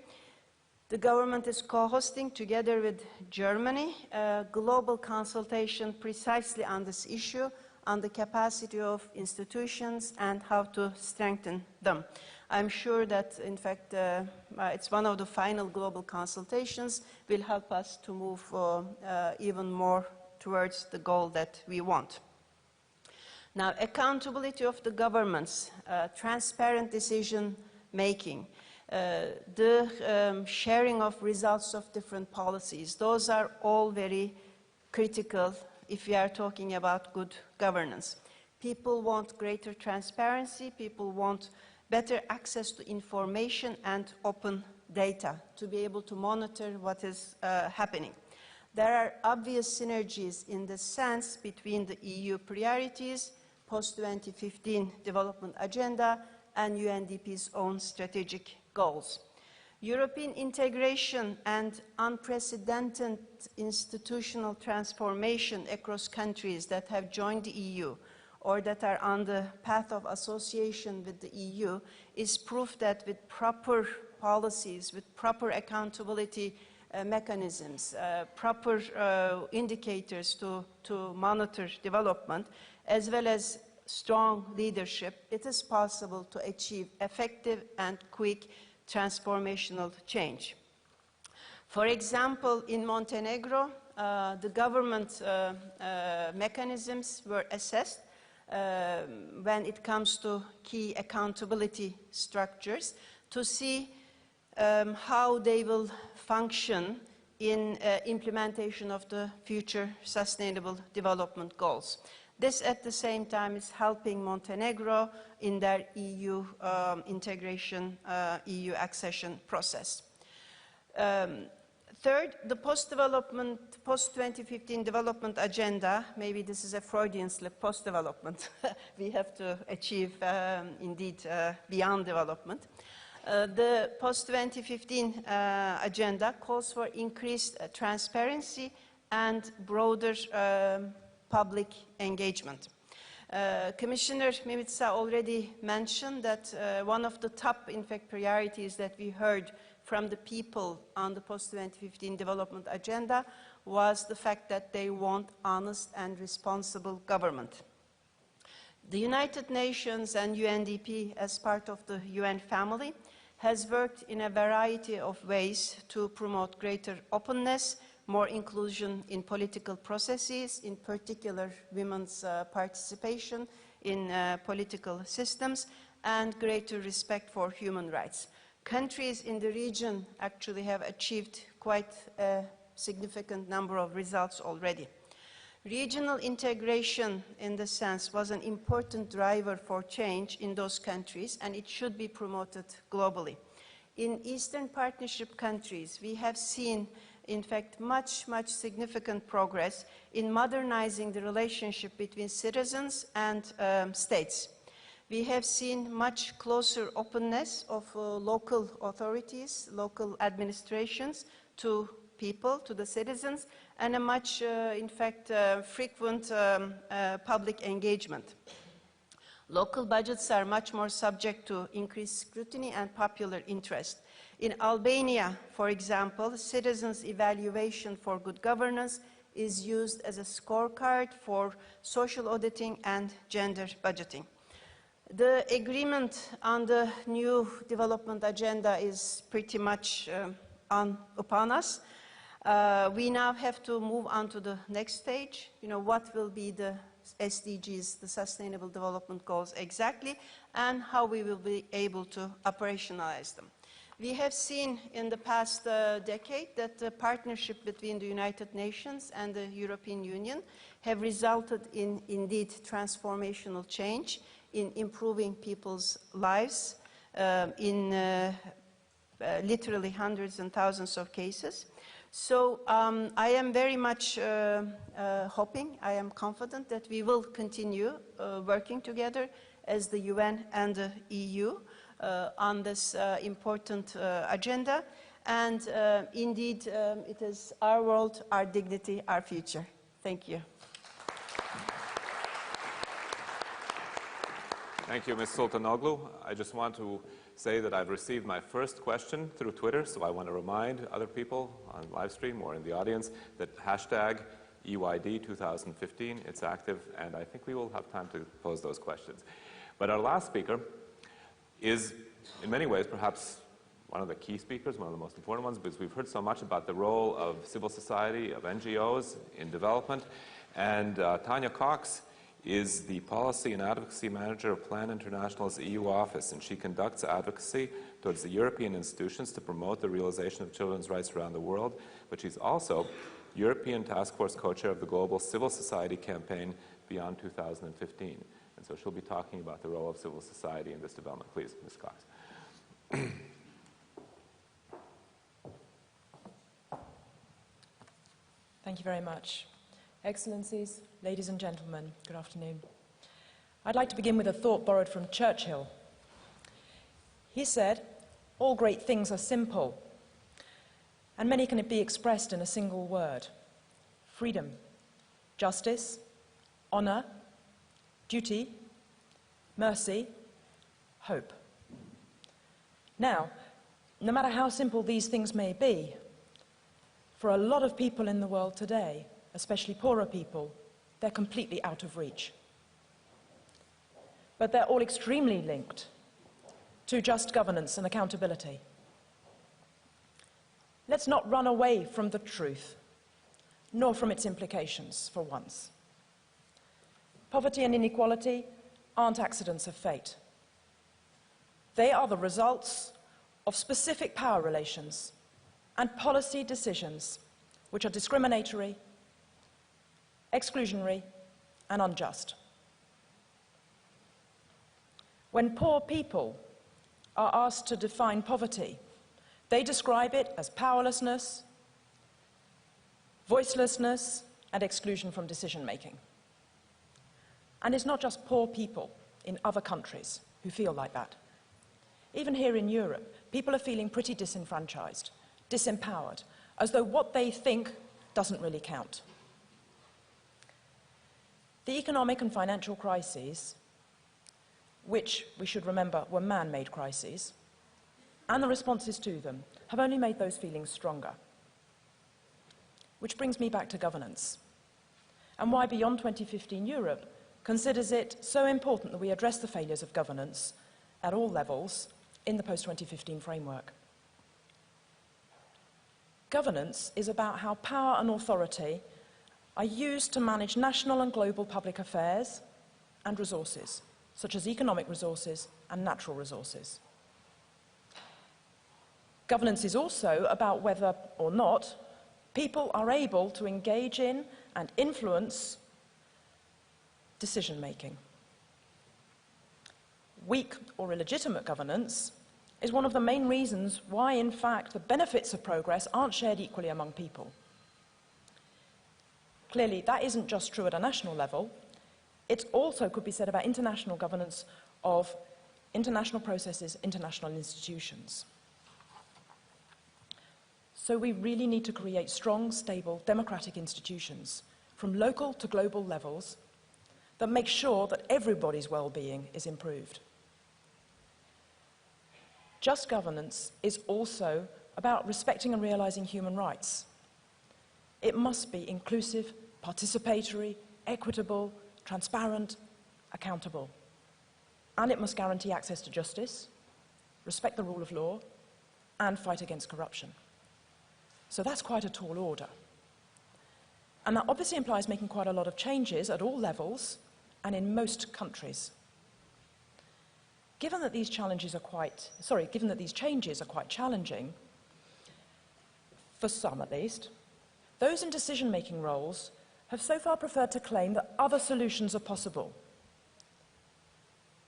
the government is co-hosting, together with Germany, a global consultation precisely on this issue, on the capacity of institutions and how to strengthen them. I'm sure that, in fact, it's one of the final global consultations, will help us to move even more towards the goal that we want. Now, accountability of the governments, transparent decision making, the sharing of results of different policies, those are all very critical if we are talking about good governance. People want greater transparency, people want better access to information and open data to be able to monitor what is happening. There are obvious synergies in the sense between the EU priorities, post-2015 development agenda, and UNDP's own strategic goals. European integration and unprecedented institutional transformation across countries that have joined the EU or that are on the path of association with the EU is proof that with proper policies, with proper accountability mechanisms, proper indicators to monitor development, as well as strong leadership, it is possible to achieve effective and quick transformational change. For example, in Montenegro, the government mechanisms were assessed when it comes to key accountability structures to see how they will function in implementation of the future sustainable development goals. This, at the same time, is helping Montenegro in their EU integration, EU accession process. Third, the post-2015 development agenda, maybe this is a Freudian slip, post-development. We have to achieve, indeed, beyond development. The post-2015 agenda calls for increased transparency and broader public engagement. Commissioner Mimica already mentioned that one of the top, in fact, priorities that we heard from the people on the post-2015 development agenda was the fact that they want honest and responsible government. The United Nations and UNDP, as part of the UN family, has worked in a variety of ways to promote greater openness, more inclusion in political processes, in particular women's participation in political systems, and greater respect for human rights. Countries in the region actually have achieved quite a significant number of results already. Regional integration, in this sense, was an important driver for change in those countries, and it should be promoted globally. In Eastern Partnership countries, we have seen, in fact, much significant progress in modernizing the relationship between citizens and states. We have seen much closer openness of local authorities, local administrations to people, to the citizens, and a much, in fact, frequent public engagement. Local budgets are much more subject to increased scrutiny and popular interest. In Albania, for example, citizens' evaluation for good governance is used as a scorecard for social auditing and gender budgeting. The agreement on the new development agenda is pretty much upon us. We now have to move on to the next stage. You know, what will be the SDGs, the Sustainable Development Goals exactly, and how we will be able to operationalize them. We have seen in the past decade that the partnership between the United Nations and the European Union have resulted in, indeed, transformational change, in improving people's lives, in literally hundreds and thousands of cases. So I am very much hoping, I am confident that we will continue working together as the UN and the EU on this important agenda. And indeed, it is our world, our dignity, our future. Thank you. Thank you, Ms. Sultanoğlu. I just want to say that I've received my first question through Twitter, so I want to remind other people on live stream or in the audience that hashtag EYD 2015, it's active, and I think we will have time to pose those questions. But our last speaker is, in many ways, perhaps one of the key speakers, one of the most important ones, because we've heard so much about the role of civil society, of NGOs in development, and Tanya Cox is the Policy and Advocacy Manager of Plan International's EU office, and she conducts advocacy towards the European institutions to promote the realization of children's rights around the world, but she's also European Task Force co-chair of the Global Civil Society Campaign Beyond 2015. And so she'll be talking about the role of civil society in this development. Please, Ms. Cox. Thank you very much. Excellencies, ladies and gentlemen, good afternoon. I'd like to begin with a thought borrowed from Churchill. He said, "All great things are simple, and many can be expressed in a single word: freedom, justice, honor, duty, mercy, hope." Now, no matter how simple these things may be, for a lot of people in the world today, especially poorer people, they're completely out of reach. But they're all extremely linked to just governance and accountability. Let's not run away from the truth, nor from its implications for once. Poverty and inequality aren't accidents of fate. They are the results of specific power relations and policy decisions which are discriminatory, exclusionary, and unjust. When poor people are asked to define poverty, they describe it as powerlessness, voicelessness, and exclusion from decision-making. And it's not just poor people in other countries who feel like that. Even here in Europe, people are feeling pretty disenfranchised, disempowered, as though what they think doesn't really count. The economic and financial crises, which we should remember were man-made crises, and the responses to them have only made those feelings stronger. Which brings me back to governance, and why Beyond 2015 Europe considers it so important that we address the failures of governance at all levels in the post-2015 framework. Governance is about how power and authority are used to manage national and global public affairs and resources, such as economic resources and natural resources. Governance is also about whether or not people are able to engage in and influence decision-making. Weak or illegitimate governance is one of the main reasons why, in fact, the benefits of progress aren't shared equally among people. Clearly, that isn't just true at a national level. It also could be said about international governance of international processes, international institutions. So we really need to create strong, stable, democratic institutions from local to global levels that make sure that everybody's well-being is improved. Just governance is also about respecting and realizing human rights. It must be inclusive, participatory, equitable, transparent, accountable. And it must guarantee access to justice, respect the rule of law, and fight against corruption. So that's quite a tall order. And that obviously implies making quite a lot of changes at all levels and in most countries. Given that these changes are quite challenging, for some at least, those in decision-making roles have so far preferred to claim that other solutions are possible.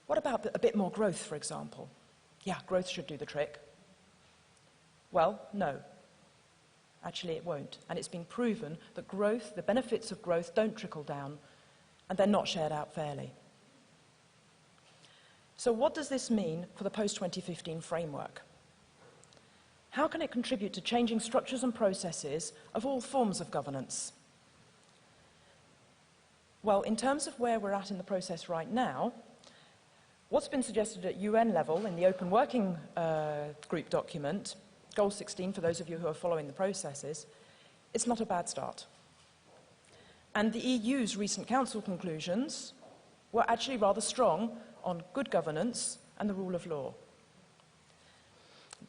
What about a bit more growth, for example? Yeah, growth should do the trick. Well, no. Actually, it won't. And it's been proven that growth, the benefits of growth, don't trickle down, and they're not shared out fairly. So what does this mean for the post-2015 framework? How can it contribute to changing structures and processes of all forms of governance? Well, in terms of where we're at in the process right now, what's been suggested at UN level in the Open Working Group document, Goal 16, for those of you who are following the processes, it's not a bad start. And the EU's recent Council conclusions were actually rather strong on good governance and the rule of law.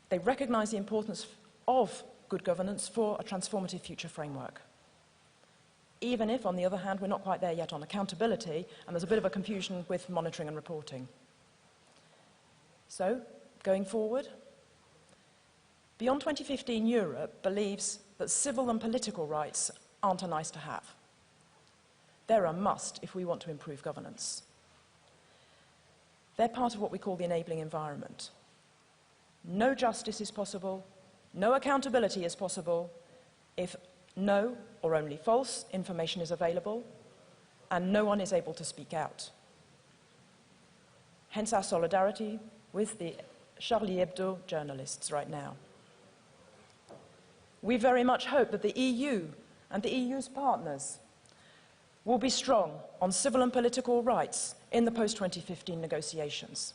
They recognise the importance of good governance for a transformative future framework. Even if, on the other hand, we're not quite there yet on accountability, and there's a bit of a confusion with monitoring and reporting. So, going forward, Beyond 2015 Europe believes that civil and political rights aren't a nice to have. They're a must if we want to improve governance. They're part of what we call the enabling environment. No justice is possible, no accountability is possible if no or only false information is available, and no one is able to speak out. Hence our solidarity with the Charlie Hebdo journalists right now. We very much hope that the EU and the EU's partners will be strong on civil and political rights in the post-2015 negotiations.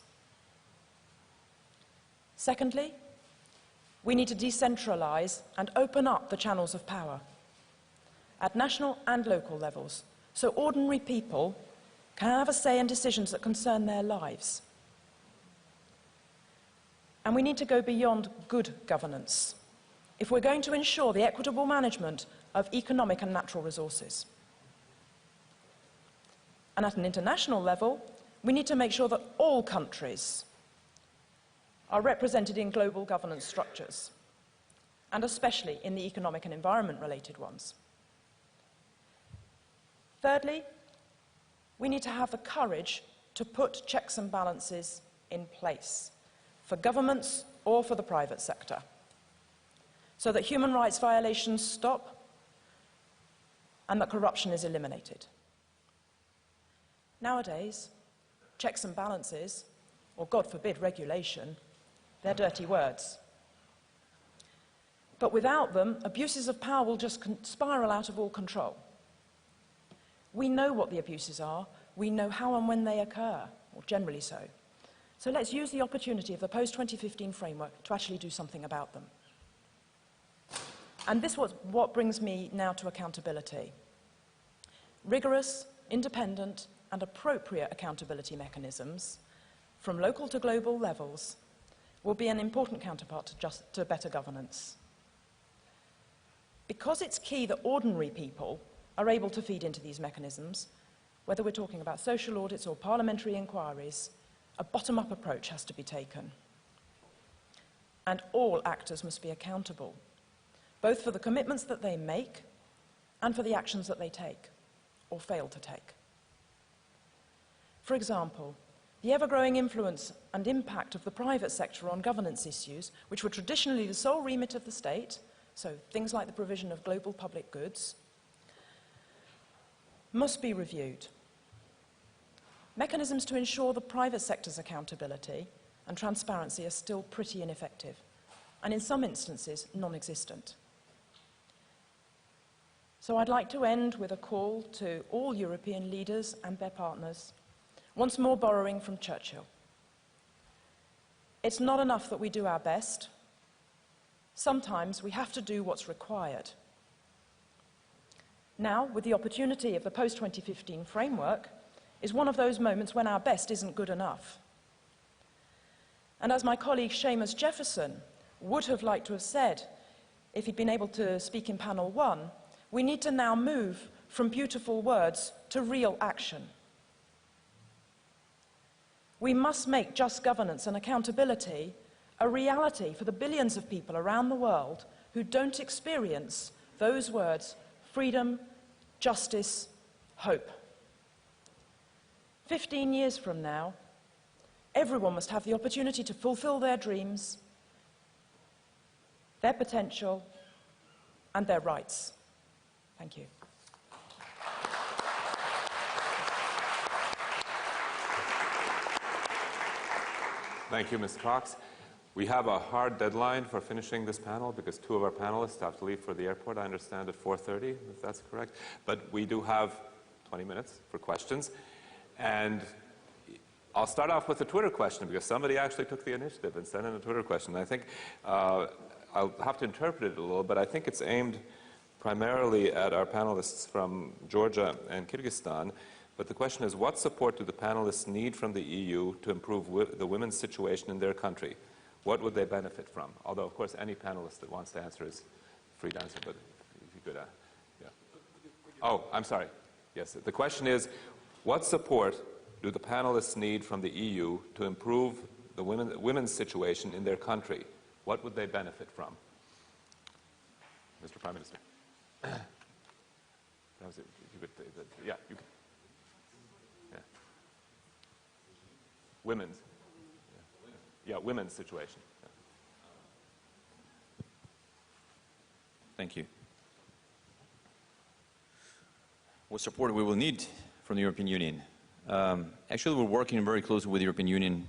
Secondly, we need to decentralise and open up the channels of power at national and local levels, so ordinary people can have a say in decisions that concern their lives. And we need to go beyond good governance if we're going to ensure the equitable management of economic and natural resources. And at an international level, we need to make sure that all countries are represented in global governance structures, and especially in the economic and environment-related ones. Thirdly, we need to have the courage to put checks and balances in place for governments or for the private sector, so that human rights violations stop and that corruption is eliminated. Nowadays, checks and balances, or God forbid, regulation, they're dirty words. But without them, abuses of power will just spiral out of all control. We know what the abuses are, we know how and when they occur, or generally so. So let's use the opportunity of the post-2015 framework to actually do something about them. And this was what brings me now to accountability. Rigorous, independent, and appropriate accountability mechanisms from local to global levels will be an important counterpart to better governance. Because it's key that ordinary people are able to feed into these mechanisms, whether we're talking about social audits or parliamentary inquiries, a bottom-up approach has to be taken. And all actors must be accountable, both for the commitments that they make and for the actions that they take, or fail to take. For example, the ever-growing influence and impact of the private sector on governance issues, which were traditionally the sole remit of the state, so things like the provision of global public goods, must be reviewed. Mechanisms to ensure the private sector's accountability and transparency are still pretty ineffective, and in some instances, non-existent. So I'd like to end with a call to all European leaders and their partners, once more borrowing from Churchill. It's not enough that we do our best. Sometimes we have to do what's required. Now, with the opportunity of the post-2015 framework, is one of those moments when our best isn't good enough. And as my colleague Seamus Jefferson would have liked to have said if he'd been able to speak in panel 1, we need to now move from beautiful words to real action. We must make just governance and accountability a reality for the billions of people around the world who don't experience those words: freedom, justice, hope. 15 years from now, everyone must have the opportunity to fulfill their dreams, their potential, and their rights. Thank you. Thank you, Ms. Cox. We have a hard deadline for finishing this panel because 2 of our panelists have to leave for the airport, I understand, at 4:30, if that's correct. But we do have 20 minutes for questions. And I'll start off with a Twitter question because somebody actually took the initiative and sent in a Twitter question. I think I'll have to interpret it a little, but I think it's aimed primarily at our panelists from Georgia and Kyrgyzstan. But the question is, what support do the panelists need from the EU to improve the women's situation in their country? What would they benefit from? Although, of course, any panelist that wants to answer is free to answer, but if you could, yeah. Oh, I'm sorry. Yes, the question is, what support do the panelists need from the EU to improve the women's situation in their country? What would they benefit from? Mr. Prime Minister. That was it. You could, yeah, you could. Yeah. Women's. Yeah, women's situation. Yeah. Thank you. what support we will need from the European Union. Actually, we're working very closely with the European Union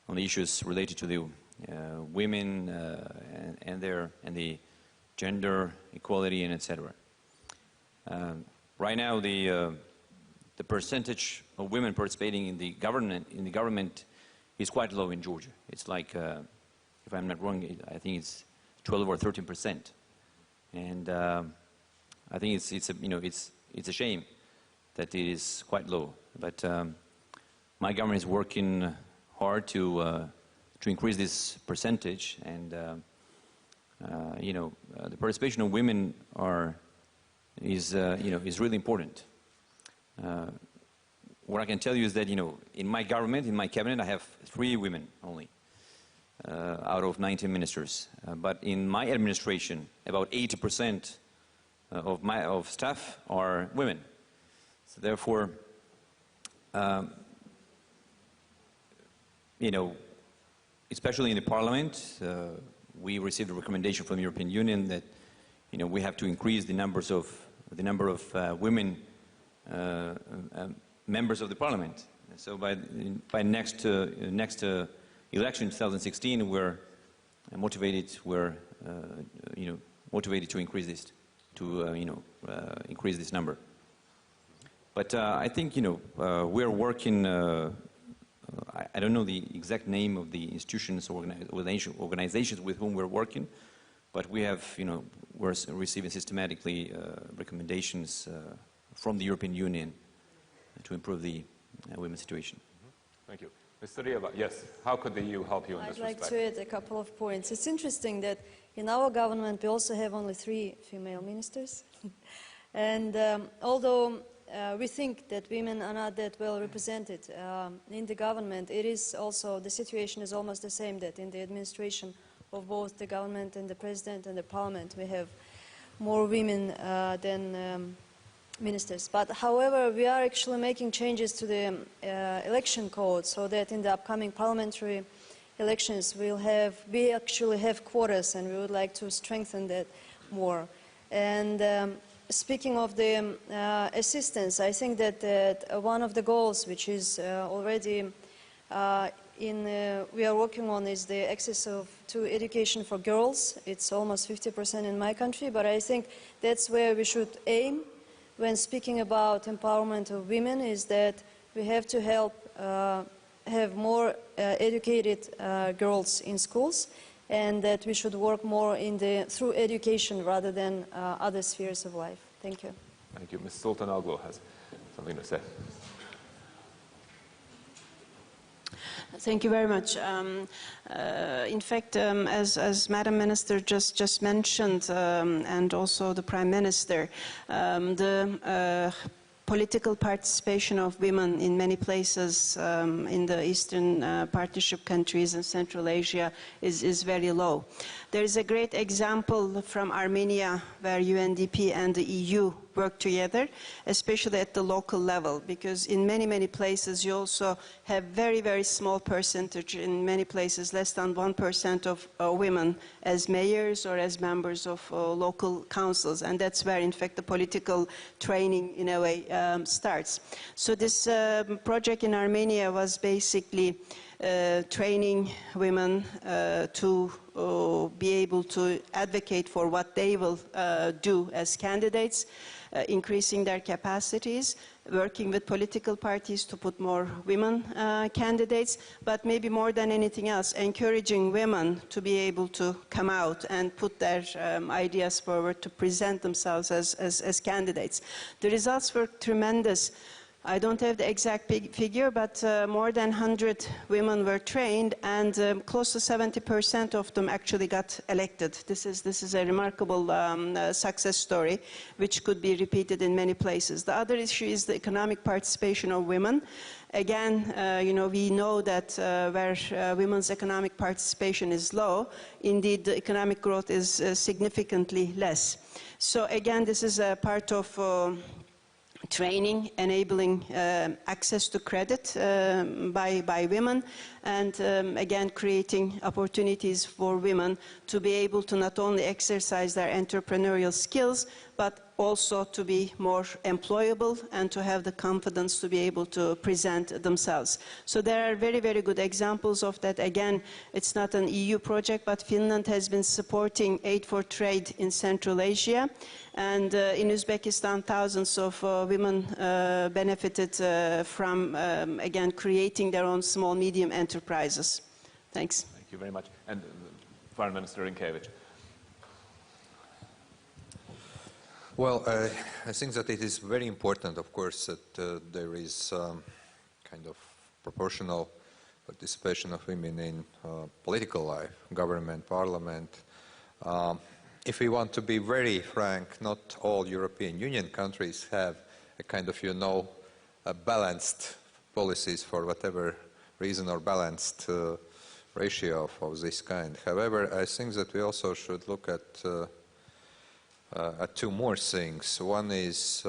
on the issues related to the women and the gender equality and etc. Right now, the percentage of women participating in the government is quite low in Georgia. It's like, if I'm not wrong, I think it's 12 or 13%, and I think it's a shame that it is quite low. But my government is working hard to increase this percentage, and the participation of women is really important. What I can tell you is that in my government, in my cabinet, I have 3 women only out of 19 ministers. But in my administration, about 80% of staff are women. So therefore, especially in the Parliament, we received a recommendation from the European Union that we have to increase the number of women members of the Parliament. So by next election, 2016, we're motivated to increase this, increase this number. But I think we're working. I don't know the exact name of the institutions or organizations with whom we're working, but we have we're receiving systematically recommendations from the European Union to improve the women's situation. Thank you. Ms. Sarieva, yes, how could the EU help you in this respect? I'd like to add a couple of points. It's interesting that in our government we also have only 3 female ministers. And although we think that women are not that well represented in the government, it is also, the situation is almost the same, that in the administration of both the government and the president and the parliament we have more women than ministers. But however, we are actually making changes to the election code so that in the upcoming parliamentary elections we actually have quotas, and we would like to strengthen that more. And speaking of the assistance, I think that one of the goals which is already we are working on is the access to education for girls. It's almost 50% in my country, but I think that's where we should aim when speaking about empowerment of women, is that we have to help have more educated girls in schools, and that we should work more through education rather than other spheres of life. Thank you. Thank you. Ms. Sultanoğlu has something to say. Thank you very much. In fact, as Madam Minister just mentioned, and also the Prime Minister, the political participation of women in many places in the Eastern Partnership countries and Central Asia is very low. There is a great example from Armenia where UNDP and the EU work together, especially at the local level, because in many places you also have very small percentage, in many places less than 1% of women as mayors or as members of local councils, and that's where in fact the political training in a way starts. So this project in Armenia was basically training women to be able to advocate for what they will do as candidates, increasing their capacities, working with political parties to put more women candidates, but maybe more than anything else, encouraging women to be able to come out and put their ideas forward, to present themselves as candidates. The results were tremendous. I don't have the exact figure, but more than 100 women were trained, and close to 70% of them actually got elected. This is a remarkable success story, which could be repeated in many places. The other issue is the economic participation of women. Again, we know that where women's economic participation is low, indeed the economic growth is significantly less. So again, this is a part of training, enabling access to credit by women, and again creating opportunities for women to be able to not only exercise their entrepreneurial skills, but also to be more employable and to have the confidence to be able to present themselves. So there are very, very good examples of that. Again, it's not an EU project, but Finland has been supporting aid for trade in Central Asia. And in Uzbekistan, thousands of women benefited from, again, creating their own small, medium enterprises. Thanks. Thank you very much. And Foreign Minister Rinkēvičs. Well, I think that it is very important, of course, that there is kind of proportional participation of women in political life, government, parliament. If we want to be very frank, not all European Union countries have a kind of, balanced policies for whatever reason or balanced ratio of this kind. However, I think that we also should look at two more things. One is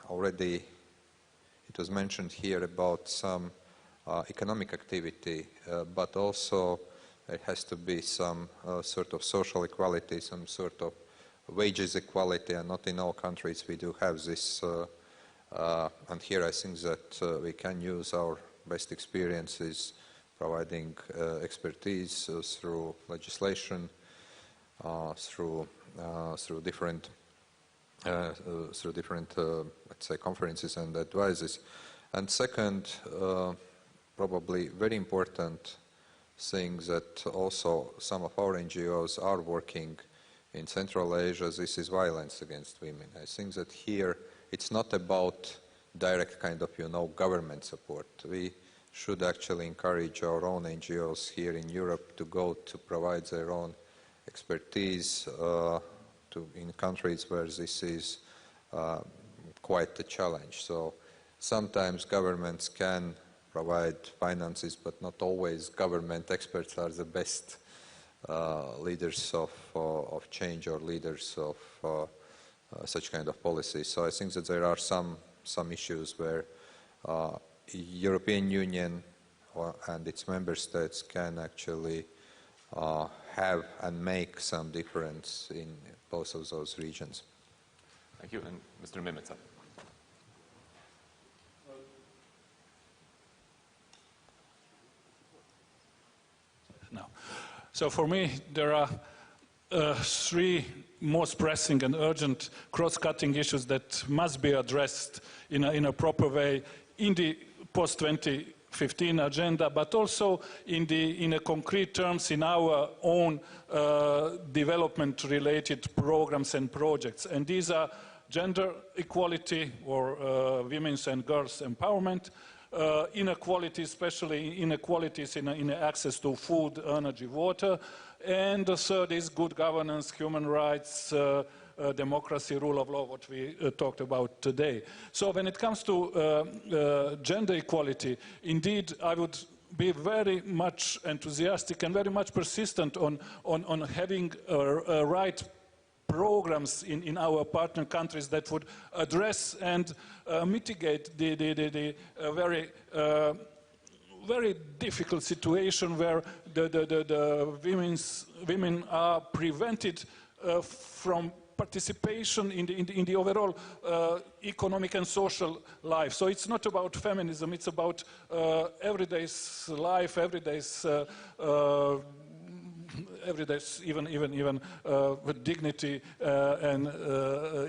already, it was mentioned here about some economic activity, but also there has to be some sort of social equality, some sort of wages equality, and not in all countries we do have this. And here I think that we can use our best experiences providing expertise through legislation, through different, let's say, conferences and advices. And second, probably very important thing that also some of our NGOs are working in Central Asia, this is violence against women. I think that here it's not about direct kind of, government support. We should actually encourage our own NGOs here in Europe to go to provide their own expertise in countries where this is quite a challenge. So sometimes governments can provide finances, but not always government experts are the best leaders of change or leaders of such kind of policies. So I think that there are some issues where European Union and its member states can actually have and make some difference in both of those regions. Thank you. And Mr. Mimica. No. So for me, there are three most pressing and urgent cross-cutting issues that must be addressed in a proper way in the post-2015 agenda, but also in a concrete terms in our own development-related programs and projects. And these are gender equality or women's and girls' empowerment, inequality, especially inequalities in access to food, energy, water, and the third is good governance, human rights, democracy, rule of law, what we talked about today. So when it comes to gender equality, indeed, I would be very much enthusiastic and very much persistent on having right programs in our partner countries that would address and mitigate the very difficult situation where the women are prevented from participation in the overall economic and social life. So it's not about feminism, it's about everyday's life, everyday's even with dignity and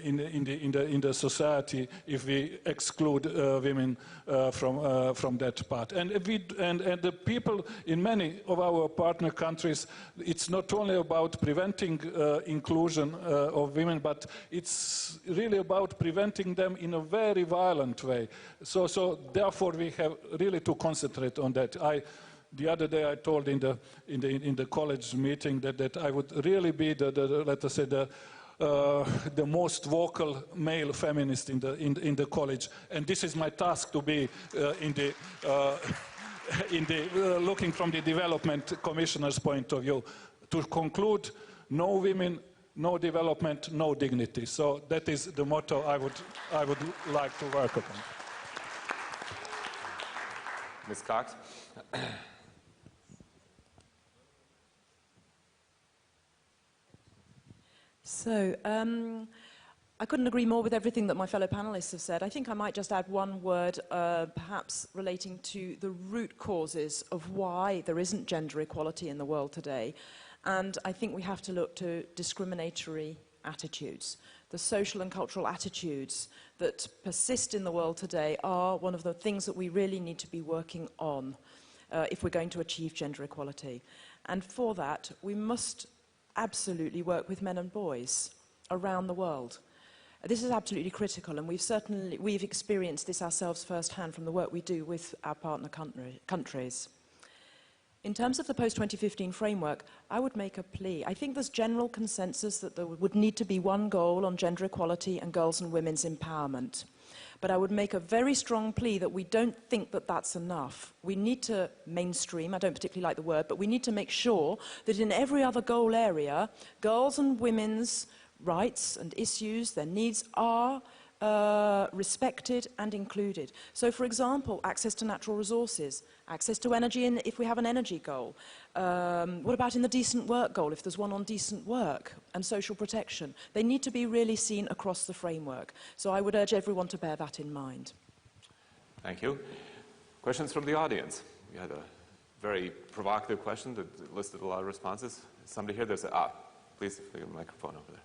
in the society if we exclude women from that part. And the people in many of our partner countries, it's not only about preventing inclusion of women, but it's really about preventing them in a very violent way. So therefore we have really to concentrate on that. The other day I told in the college meeting that I would really be let us say the most vocal male feminist in the college, and this is my task to be looking from the development commissioner's point of view. To conclude, no women, no development, no dignity. So that is the motto I would like to work upon. Ms. Cox. So, I couldn't agree more with everything that my fellow panelists have said. I think I might just add one word, perhaps relating to the root causes of why there isn't gender equality in the world today. And I think we have to look to discriminatory attitudes. The social and cultural attitudes that persist in the world today are one of the things that we really need to be working on if we're going to achieve gender equality. And for that, we must absolutely work with men and boys around the world. This is absolutely critical, and we've experienced this ourselves firsthand from the work we do with our partner countries. In terms of the post-2015 framework, I would make a plea. I think there's general consensus that there would need to be one goal on gender equality and girls' and women's empowerment. But I would make a very strong plea that we don't think that that's enough. We need to mainstream, I don't particularly like the word, but we need to make sure that in every other goal area, girls' and women's rights and issues, their needs are respected and included. So, for example, access to natural resources, access to energy if we have an energy goal. What about in the decent work goal, if there's one on decent work and social protection? They need to be really seen across the framework. So I would urge everyone to bear that in mind. Thank you. Questions from the audience? We had a very provocative question that listed a lot of responses. Somebody here, please, take a microphone over there.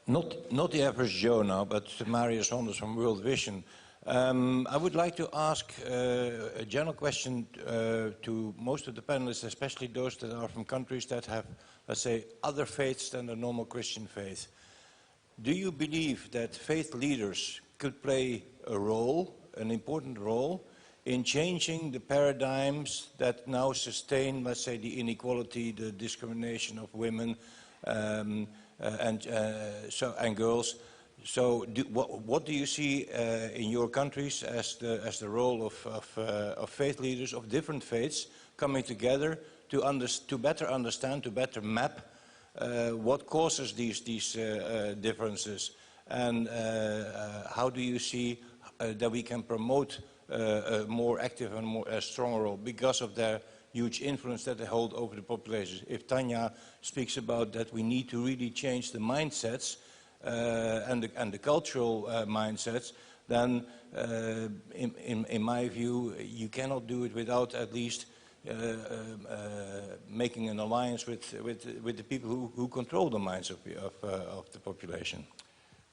Not the average Joe now, but Marius Honders from World Vision. I would like to ask a general question to most of the panelists, especially those that are from countries that have, let's say, other faiths than the normal Christian faith. Do you believe that faith leaders could play a role, an important role, in changing the paradigms that now sustain, let's say, the inequality, the discrimination of women, and girls? So, what do you see in your countries as the role of faith leaders of different faiths coming together to better understand, to better map what causes these differences, and how do you see that we can promote a more active and a stronger role because of their huge influence that they hold over the population? If Tanya speaks about that we need to really change the mindsets and the cultural mindsets, then in my view you cannot do it without at least making an alliance with the people who control the minds of the population.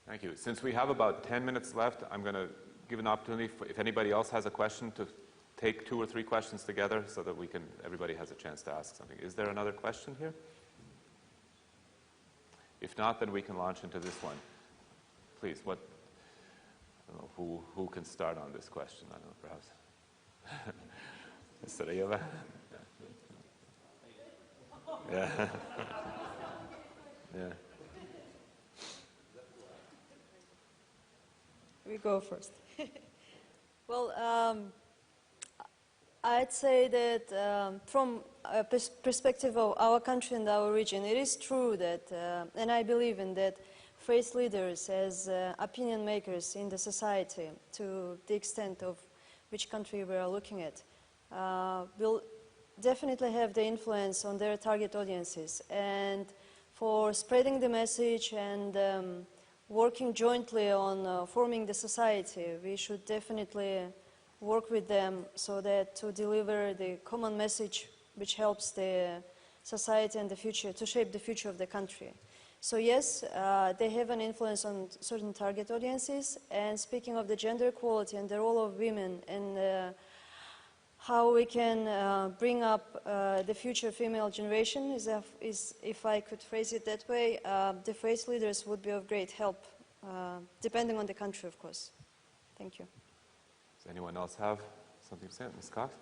Thank you. Since we have about 10 minutes left, I'm going to give an opportunity for, if anybody else has a question, to take 2 or 3 questions together so that everybody has a chance to ask something. Is there another question here? If not, then we can launch into this one. Please, I don't know who can start on this question. I don't know, perhaps. Sarieva? Yeah. Yeah. We go first. Well, I'd say that from a perspective of our country and our region, it is true that, and I believe in that, faith leaders as opinion makers in the society, to the extent of which country we are looking at, will definitely have the influence on their target audiences. And for spreading the message and working jointly on forming the society, we should definitely work with them so that to deliver the common message which helps the society and the future, to shape the future of the country. So yes, they have an influence on certain target audiences. And speaking of the gender equality and the role of women and how we can bring up the future female generation is if I could phrase it that way, the faith leaders would be of great help, depending on the country, of course. Thank you. Does anyone else have something to say? Ms. Cox?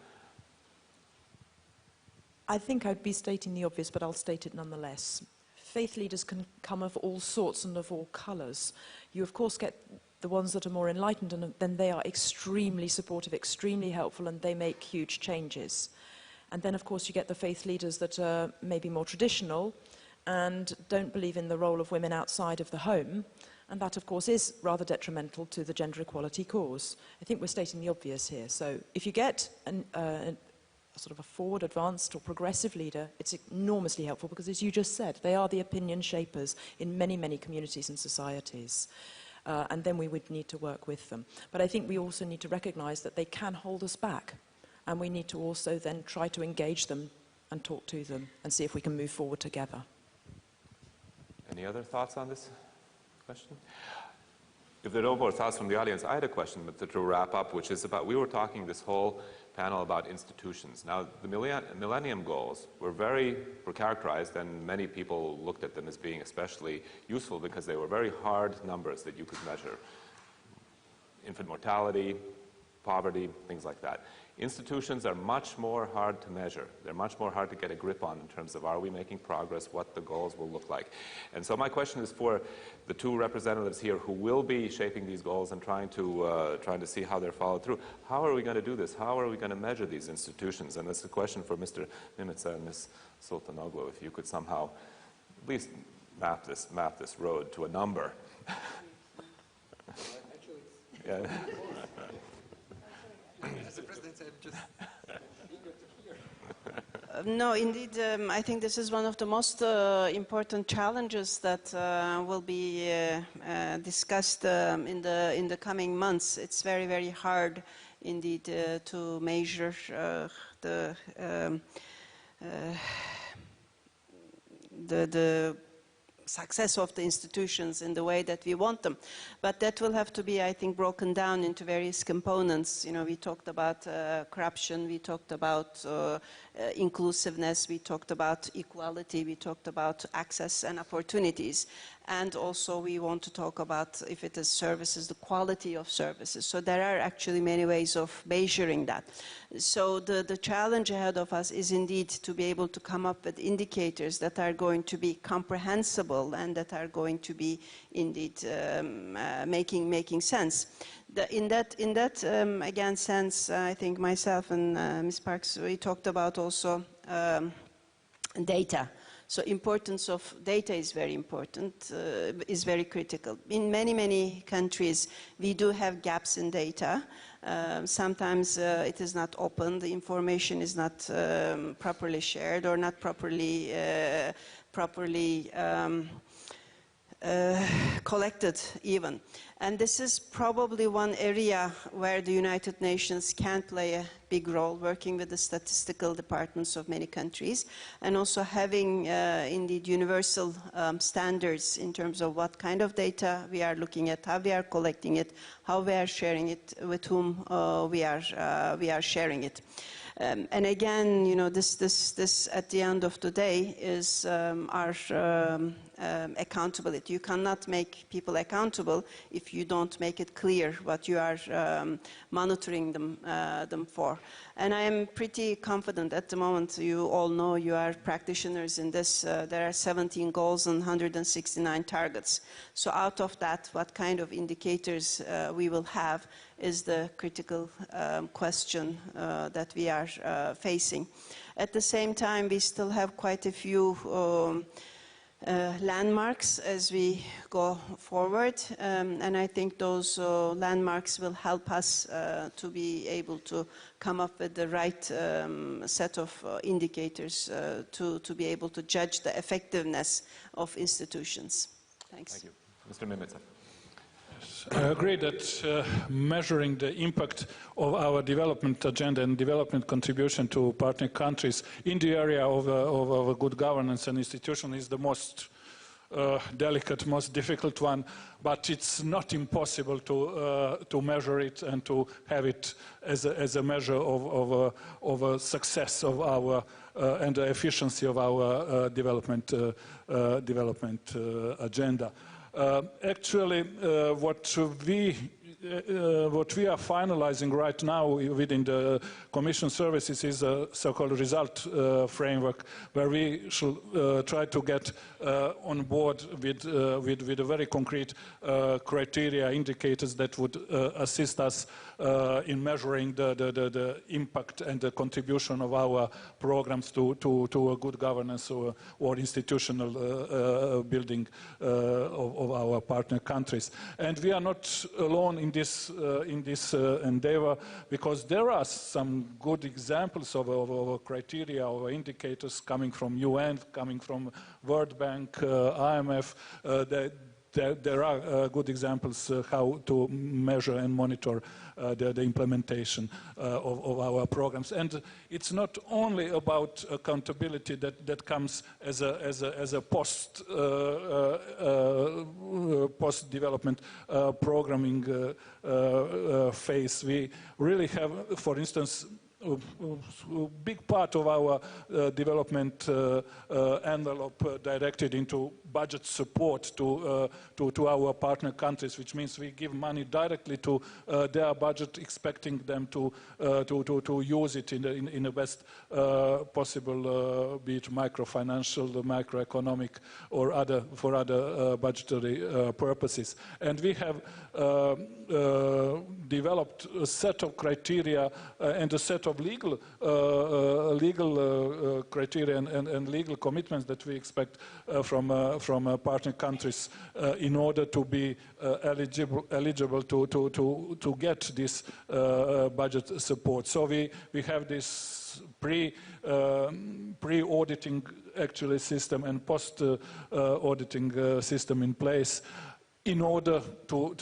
I think I'd be stating the obvious, but I'll state it nonetheless. Faith leaders can come of all sorts and of all colours. You, of course, get the ones that are more enlightened, and then they are extremely supportive, extremely helpful, and they make huge changes. And then, of course, you get the faith leaders that are maybe more traditional and don't believe in the role of women outside of the home, and that, of course, is rather detrimental to the gender equality cause. I think we're stating the obvious here. So if you get sort of a forward, advanced or progressive leader, it's enormously helpful because, as you just said, they are the opinion shapers in many, many communities and societies. And then we would need to work with them. But I think we also need to recognize that they can hold us back. And we need to also then try to engage them and talk to them and see if we can move forward together. Any other thoughts on this question? If there are no more thoughts from the audience, I had a question to wrap up, which is about, we were talking this whole panel about institutions. Now, the Millennium Goals were characterized, and many people looked at them as being especially useful because they were very hard numbers that you could measure. Infant mortality, poverty, things like that. Institutions are much more hard to measure. They're much more hard to get a grip on in terms of, are we making progress, what the goals will look like. And so my question is for the two representatives here who will be shaping these goals and trying to see how they're followed through. How are we going to do this? How are we going to measure these institutions? And that's a question for Mr. Mimica and Ms. Sultanoğlu, if you could somehow at least map this road to a number. Yeah. As a president, I'm just eager to hear. No, indeed, I think this is one of the most important challenges that will be discussed in the coming months. It's very, very hard, indeed, to measure the success of the institutions in the way that we want them. But that will have to be, I think, broken down into various components. You know, we talked about corruption, we talked about inclusiveness, we talked about equality, we talked about access and opportunities. And also we want to talk about, if it is services, the quality of services. So there are actually many ways of measuring that. So the challenge ahead of us is indeed to be able to come up with indicators that are going to be comprehensible and that are going to be indeed making sense. In that again sense, I think myself and Ms. Parks, we talked about also data. So importance of data is very important, is very critical. In many, many countries, we do have gaps in data. Sometimes it is not open, the information is not properly shared or not properly collected even. And this is probably one area where the United Nations can play a big role, working with the statistical departments of many countries, and also having indeed universal standards in terms of what kind of data we are looking at, how we are collecting it, how we are sharing it, with whom we are sharing it. And again, you know, this at the end of the day is our accountability. You cannot make people accountable if you don't make it clear what you are monitoring them for. And I am pretty confident at the moment. You all know, you are practitioners in this. There are 17 goals and 169 targets. So out of that, what kind of indicators we will have is the critical question that we are facing. At the same time, we still have quite a few landmarks as we go forward, and I think those landmarks will help us to be able to come up with the right set of indicators to be able to judge the effectiveness of institutions. Thanks. Thank you. Mr. Mimica. I agree that measuring the impact of our development agenda and development contribution to partner countries in the area of good governance and institution is the most delicate, most difficult one, but it's not impossible to measure it and to have it as a measure of success of our and the efficiency of our development agenda. Actually, what we are finalizing right now within the Commission services is a so-called result framework, where we should try to get on board with a very concrete criteria, indicators that would assist us in measuring the impact and the contribution of our programs to a good governance or institutional building of our partner countries. And we are not alone in this endeavor, because there are some good examples of criteria or indicators coming from UN, coming from World Bank, IMF. There are good examples how to measure and monitor the implementation of our programs. And it's not only about accountability that comes as a post-development programming phase. We really have, for instance, a big part of our development envelope directed into budget support to our partner countries, which means we give money directly to their budget, expecting them to use it in the best possible, be it microfinancial, macroeconomic, or for other budgetary purposes. And we have developed a set of criteria and a set of legal criteria and legal commitments that we expect from partner countries in order to be eligible to get this budget support. So we have this pre-auditing actually system and post-auditing system in place in order to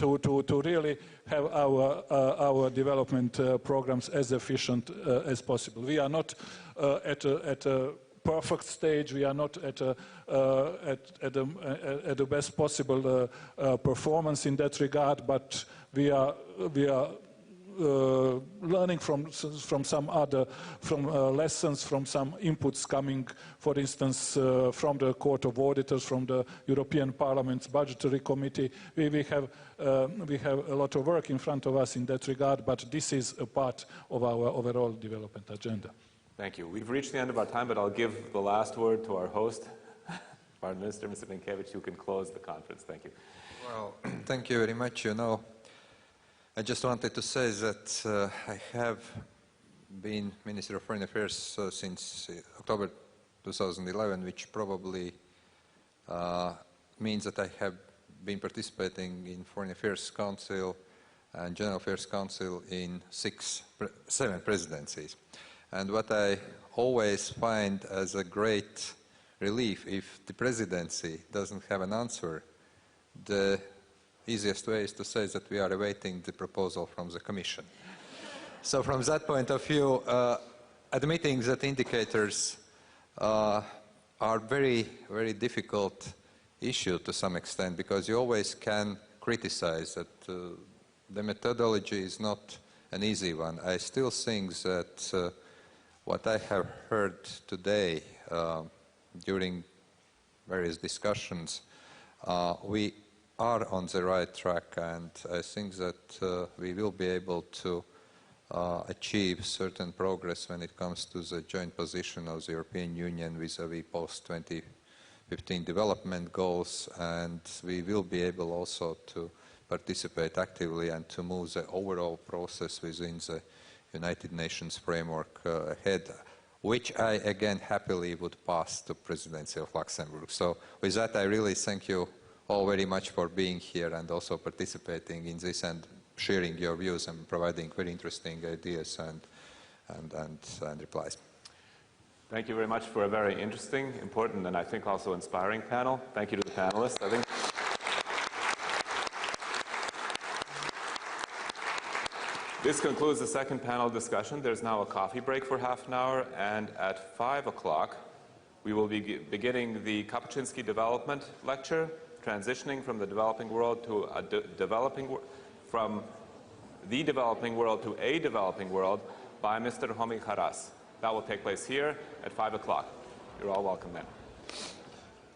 really have our development programs as efficient as possible. We are not at a perfect stage. We are not at the best possible performance in that regard, but we are learning from lessons, from some inputs coming, for instance, from the Court of Auditors, from the European Parliament's Budgetary Committee. We have a lot of work in front of us in that regard, but this is a part of our overall development agenda. Thank you. We've reached the end of our time, but I'll give the last word to our host, Foreign Minister, Mr. Rinkēvičs, who can close the conference. Thank you. Well, thank you very much. You know, I just wanted to say that I have been Minister of Foreign Affairs since October 2011, which probably means that I have been participating in Foreign Affairs Council and General Affairs Council in 7 presidencies. And what I always find as a great relief, if the presidency doesn't have an answer, the easiest way is to say that we are awaiting the proposal from the Commission. So from that point of view, admitting that indicators are very, very difficult issue to some extent, because you always can criticize that the methodology is not an easy one. I still think that what I have heard today during various discussions, we are on the right track, and I think that we will be able to achieve certain progress when it comes to the joint position of the European Union vis-à-vis post-2015 development goals, and we will be able also to participate actively and to move the overall process within the United Nations framework ahead, which I again happily would pass to Presidency of Luxembourg. So with that, I really thank you all very much for being here and also participating in this and sharing your views and providing very interesting ideas and replies. Thank you very much for a very interesting, important, and I think also inspiring panel. Thank you to the panelists. I think this concludes the second panel discussion. There's now a coffee break for half an hour, and at 5 o'clock we will be beginning the Kapuscinski Development Lecture, transitioning from the developing world to a developing world to a developing world by Mr. Homi Haras. That will take place here at 5 o'clock. You're all welcome then.